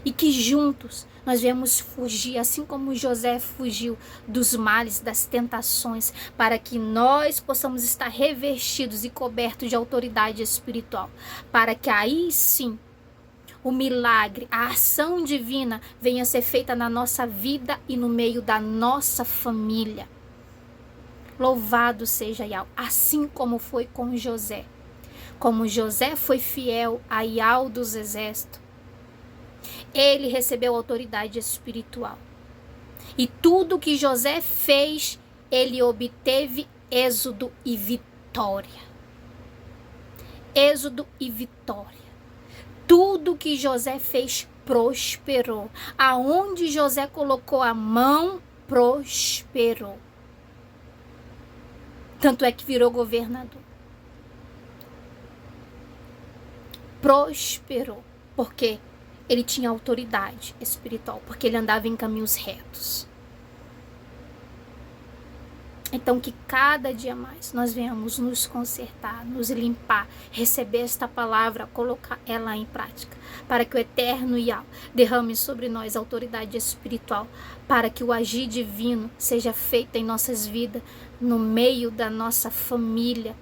E que juntos nós venhamos fugir, assim como José fugiu dos males, das tentações, para que nós possamos estar revestidos e cobertos de autoridade espiritual. Para que aí sim o milagre, a ação divina venha a ser feita na nossa vida e no meio da nossa família. Louvado seja Yahweh, assim como foi com José. Como José foi fiel a Yahweh dos exércitos, ele recebeu autoridade espiritual. E tudo que José fez, ele obteve êxodo e vitória. Êxodo e vitória. Tudo que José fez prosperou. Aonde José colocou a mão, prosperou. Tanto é que virou governador. Prosperou. Por quê? Ele tinha autoridade espiritual, porque ele andava em caminhos retos. Então que cada dia mais nós venhamos nos consertar, nos limpar, receber esta palavra, colocar ela em prática, para que o eterno Yahweh derrame sobre nós autoridade espiritual, para que o agir divino seja feito em nossas vidas, no meio da nossa família,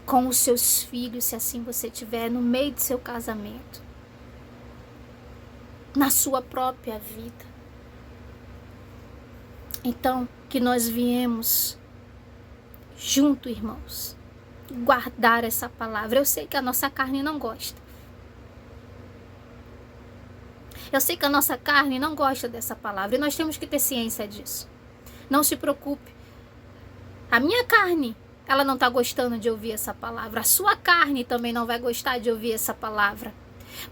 com os seus filhos, se assim você tiver, no meio do seu casamento, na sua própria vida. Então, que nós viemos junto, irmãos, guardar essa palavra. Eu sei que a nossa carne não gosta. Eu sei que a nossa carne não gosta dessa palavra e nós temos que ter ciência disso. Não se preocupe. A minha carne, ela não está gostando de ouvir essa palavra. A sua carne também não vai gostar de ouvir essa palavra.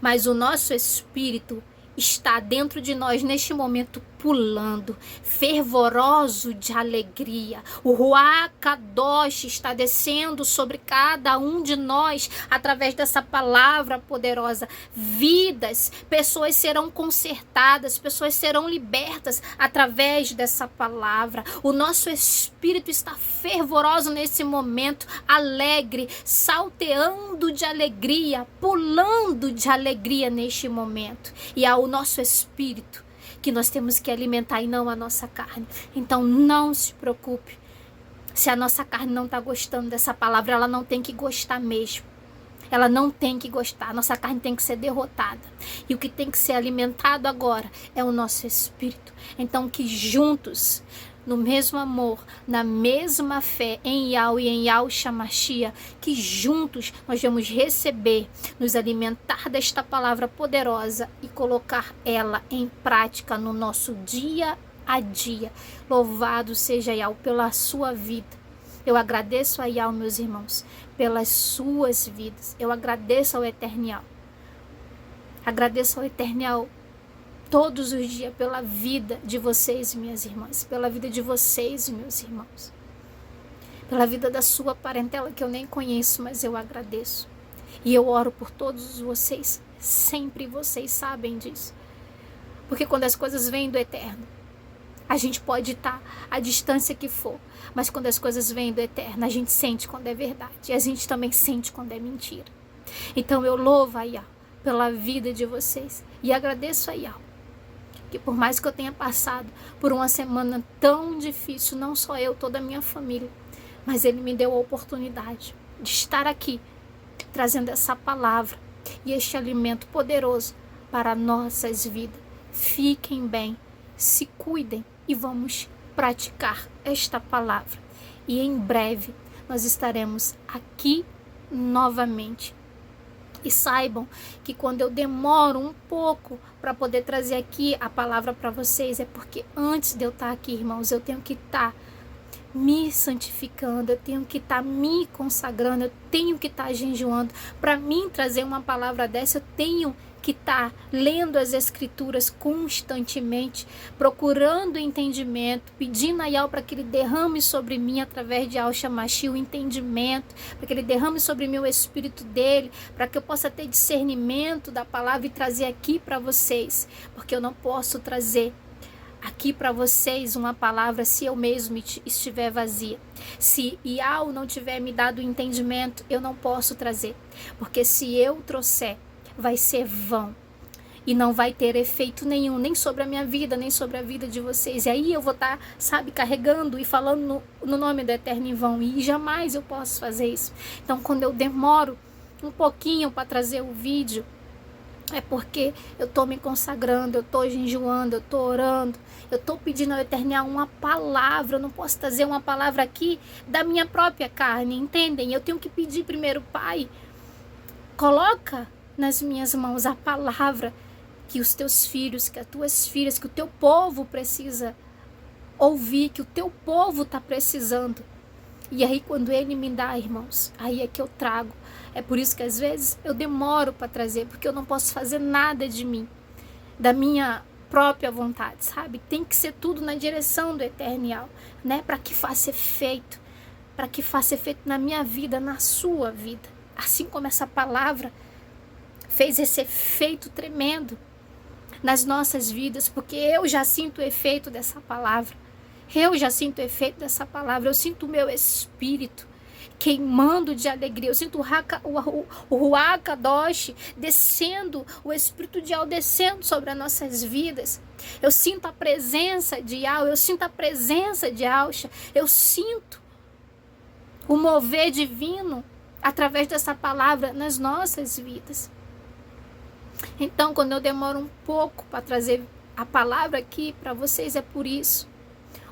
Mas o nosso espírito está dentro de nós neste momento pulando, fervoroso de alegria. O Ruach Kadosh está descendo sobre cada um de nós através dessa palavra poderosa. Vidas, pessoas serão consertadas, pessoas serão libertas através dessa palavra. O nosso espírito está fervoroso nesse momento, alegre, salteando de alegria, pulando de alegria neste momento. E ao nosso espírito que nós temos que alimentar e não a nossa carne. Então não se preocupe. Se a nossa carne não está gostando dessa palavra, ela não tem que gostar mesmo. Ela não tem que gostar. A nossa carne tem que ser derrotada. E o que tem que ser alimentado agora é o nosso espírito. Então que juntos, no mesmo amor, na mesma fé em Yahweh e em Yahshua Mashiach, que juntos nós vamos receber, nos alimentar desta palavra poderosa e colocar ela em prática no nosso dia a dia. Louvado seja Yahweh pela sua vida. Eu agradeço a Yahweh, meus irmãos, pelas suas vidas. Eu agradeço ao Eternial. Agradeço ao Eternial todos os dias pela vida de vocês, minhas irmãs, pela vida de vocês, meus irmãos, pela vida da sua parentela que eu nem conheço, mas eu agradeço. E eu oro por todos vocês, sempre vocês sabem disso, Porque quando as coisas vêm do eterno, a gente pode estar à distância que for, mas quando as coisas vêm do eterno, a gente sente quando é verdade. E a gente também sente quando é mentira. Então eu louvo a Yah pela vida de vocês. E agradeço a Yah, que por mais que eu tenha passado por uma semana tão difícil, não só eu, toda a minha família, mas Ele me deu a oportunidade de estar aqui, trazendo essa palavra e este alimento poderoso para nossas vidas. Fiquem bem, se cuidem e vamos praticar esta palavra. E em breve nós estaremos aqui novamente. E saibam que quando eu demoro um pouco para poder trazer aqui a palavra para vocês, é porque antes de eu estar aqui, irmãos, eu tenho que estar me santificando, eu tenho que estar me consagrando, eu tenho que estar jejuando. Para mim trazer uma palavra dessa, eu tenho que estar lendo as escrituras constantemente, procurando entendimento, pedindo a Yah para que Ele derrame sobre mim, através de Al Shamashi, o entendimento, para que Ele derrame sobre mim o Espírito dEle, para que eu possa ter discernimento da palavra e trazer aqui para vocês, porque eu não posso trazer aqui para vocês uma palavra se eu mesmo estiver vazia. Se Yah não tiver me dado o entendimento, eu não posso trazer, porque se eu trouxer, vai ser vão e não vai ter efeito nenhum, nem sobre a minha vida, nem sobre a vida de vocês. E aí eu vou estar, carregando e falando no nome do Eterno em vão, e jamais eu posso fazer isso. Então, quando eu demoro um pouquinho para trazer o vídeo, é porque eu estou me consagrando, eu estou jejuando, eu estou orando, eu estou pedindo ao Eterno uma palavra. Eu não posso trazer uma palavra aqui da minha própria carne, entendem? Eu tenho que pedir primeiro, Pai, coloca nas minhas mãos a palavra que os teus filhos, que as tuas filhas, que o teu povo precisa ouvir, que o teu povo está precisando. E aí quando Ele me dá, irmãos, aí é que eu trago. É por isso que às vezes eu demoro para trazer, porque eu não posso fazer nada de mim, da minha própria vontade, sabe? Tem que ser tudo na direção do Eterno, né? Para que faça efeito, na minha vida, na sua vida. Assim como essa palavra fez esse efeito tremendo nas nossas vidas, porque eu já sinto o efeito dessa palavra. Eu já sinto o efeito dessa palavra. Eu sinto o meu espírito queimando de alegria. Eu sinto o Ruach Kadosh descendo, o Espírito de Yah descendo sobre as nossas vidas. Eu sinto a presença de Yah, eu sinto a presença de Alcha. Eu sinto o mover divino através dessa palavra nas nossas vidas. Então, quando eu demoro um pouco para trazer a palavra aqui para vocês, é por isso.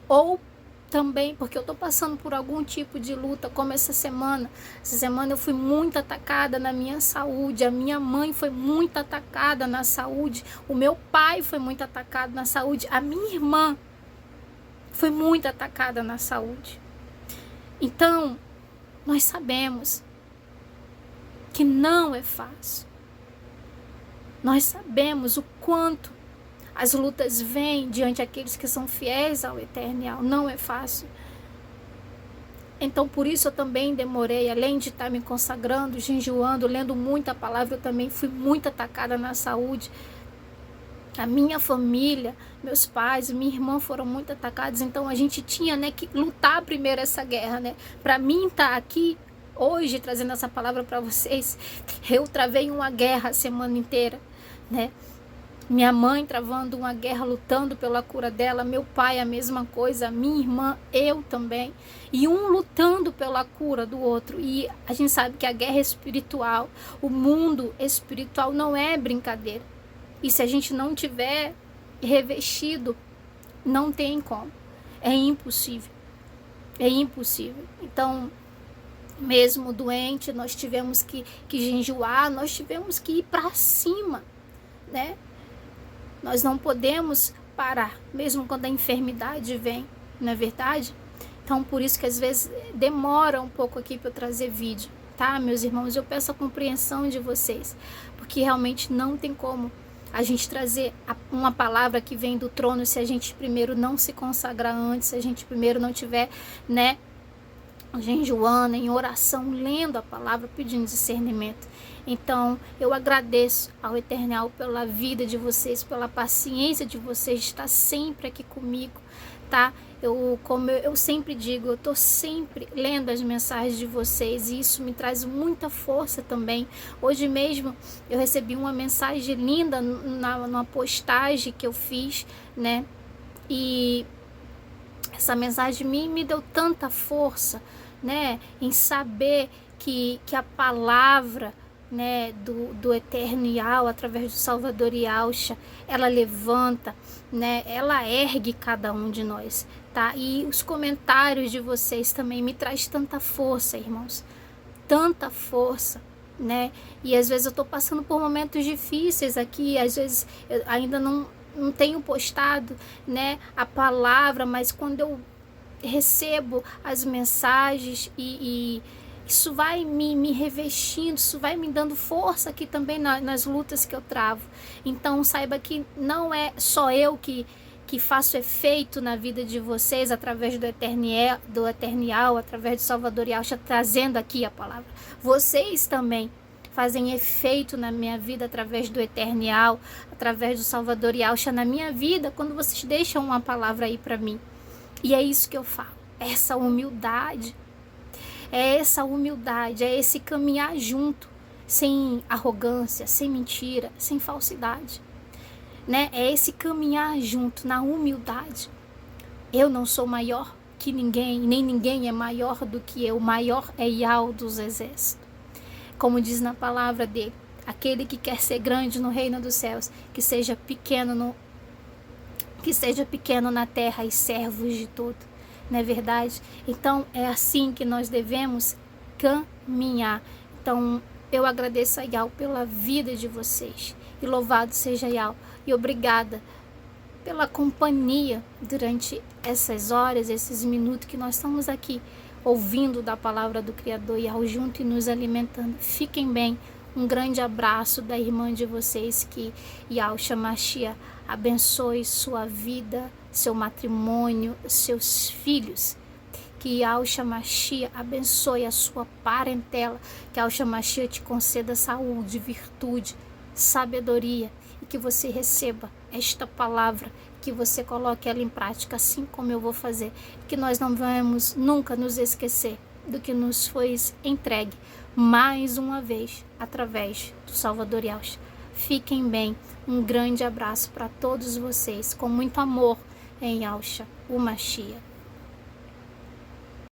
Ou também porque eu estou passando por algum tipo de luta, como essa semana. Essa semana eu fui muito atacada na minha saúde, a minha mãe foi muito atacada na saúde, o meu pai foi muito atacado na saúde, a minha irmã foi muito atacada na saúde. Então, nós sabemos que não é fácil. Nós sabemos o quanto as lutas vêm diante daqueles que são fiéis ao Eterno. Não é fácil. Então, por isso eu também demorei, além de estar me consagrando, jejuando, lendo muita palavra, eu também fui muito atacada na saúde. A minha família, meus pais, minha irmã foram muito atacados. Então, a gente tinha, que lutar primeiro essa guerra, Para mim estar aqui hoje, trazendo essa palavra para vocês, eu travei uma guerra a semana inteira, Minha mãe travando uma guerra, lutando pela cura dela, meu pai a mesma coisa, minha irmã, eu também, e um lutando pela cura do outro. E a gente sabe que a guerra espiritual, o mundo espiritual não é brincadeira, e se a gente não tiver revestido, não tem como, é impossível. Então, mesmo doente, nós tivemos que jejuar, nós tivemos que ir para cima, Nós não podemos parar, mesmo quando a enfermidade vem, não é verdade? Então, por isso que às vezes demora um pouco aqui para eu trazer vídeo, tá, meus irmãos? Eu peço a compreensão de vocês, porque realmente não tem como a gente trazer uma palavra que vem do trono se a gente primeiro não se consagrar antes, se a gente primeiro não tiver, jejuando, em oração, lendo a palavra, pedindo discernimento. Então, eu agradeço ao Eternial pela vida de vocês, pela paciência de vocês, de estar sempre aqui comigo, tá? Como eu sempre digo, eu estou sempre lendo as mensagens de vocês e isso me traz muita força também. Hoje mesmo eu recebi uma mensagem linda numa postagem que eu fiz, né? E essa mensagem me deu tanta força, né? Em saber que a palavra, né, do Eternial, através do Salvador Yahushua, ela levanta, né, ela ergue cada um de nós, tá? E os comentários de vocês também me traz tanta força, irmãos, tanta força, né? E às vezes eu tô passando por momentos difíceis aqui, às vezes eu ainda não tenho postado, né, a palavra, mas quando eu recebo as mensagens e isso vai me revestindo, isso vai me dando força aqui também nas lutas que eu travo. Então saiba que não é só eu que faço efeito na vida de vocês através do Eternial, através do Salvador Yahushua, trazendo aqui a palavra. Vocês também fazem efeito na minha vida através do Eternial, através do Salvador Yahushua na minha vida, quando vocês deixam uma palavra aí para mim. E é isso que eu falo, essa humildade. É essa humildade, é esse caminhar junto, sem arrogância, sem mentira, sem falsidade, né? É esse caminhar junto na humildade. Eu não sou maior que ninguém, nem ninguém é maior do que eu. O maior é Yahweh dos exércitos. Como diz na palavra dele, aquele que quer ser grande no reino dos céus, que seja pequeno na terra e servos de todo. Não é verdade? Então é assim que nós devemos caminhar. Então eu agradeço a Yahweh pela vida de vocês. E louvado seja Yahweh. E obrigada pela companhia durante essas horas, esses minutos que nós estamos aqui ouvindo da palavra do Criador Yahweh junto e nos alimentando. Fiquem bem. Um grande abraço da irmã de vocês, que Yahushua Mashiach abençoe sua vida, seu matrimônio, seus filhos. Que Yahushua Mashiach abençoe a sua parentela, que Yahushua Mashiach te conceda saúde, virtude, sabedoria, e que você receba esta palavra, que você coloque ela em prática, assim como eu vou fazer. Que nós não vamos nunca nos esquecer do que nos foi entregue mais uma vez através do Salvador Yahushua. Fiquem bem, um grande abraço para todos vocês, com muito amor em Yahushua, o Mashiach.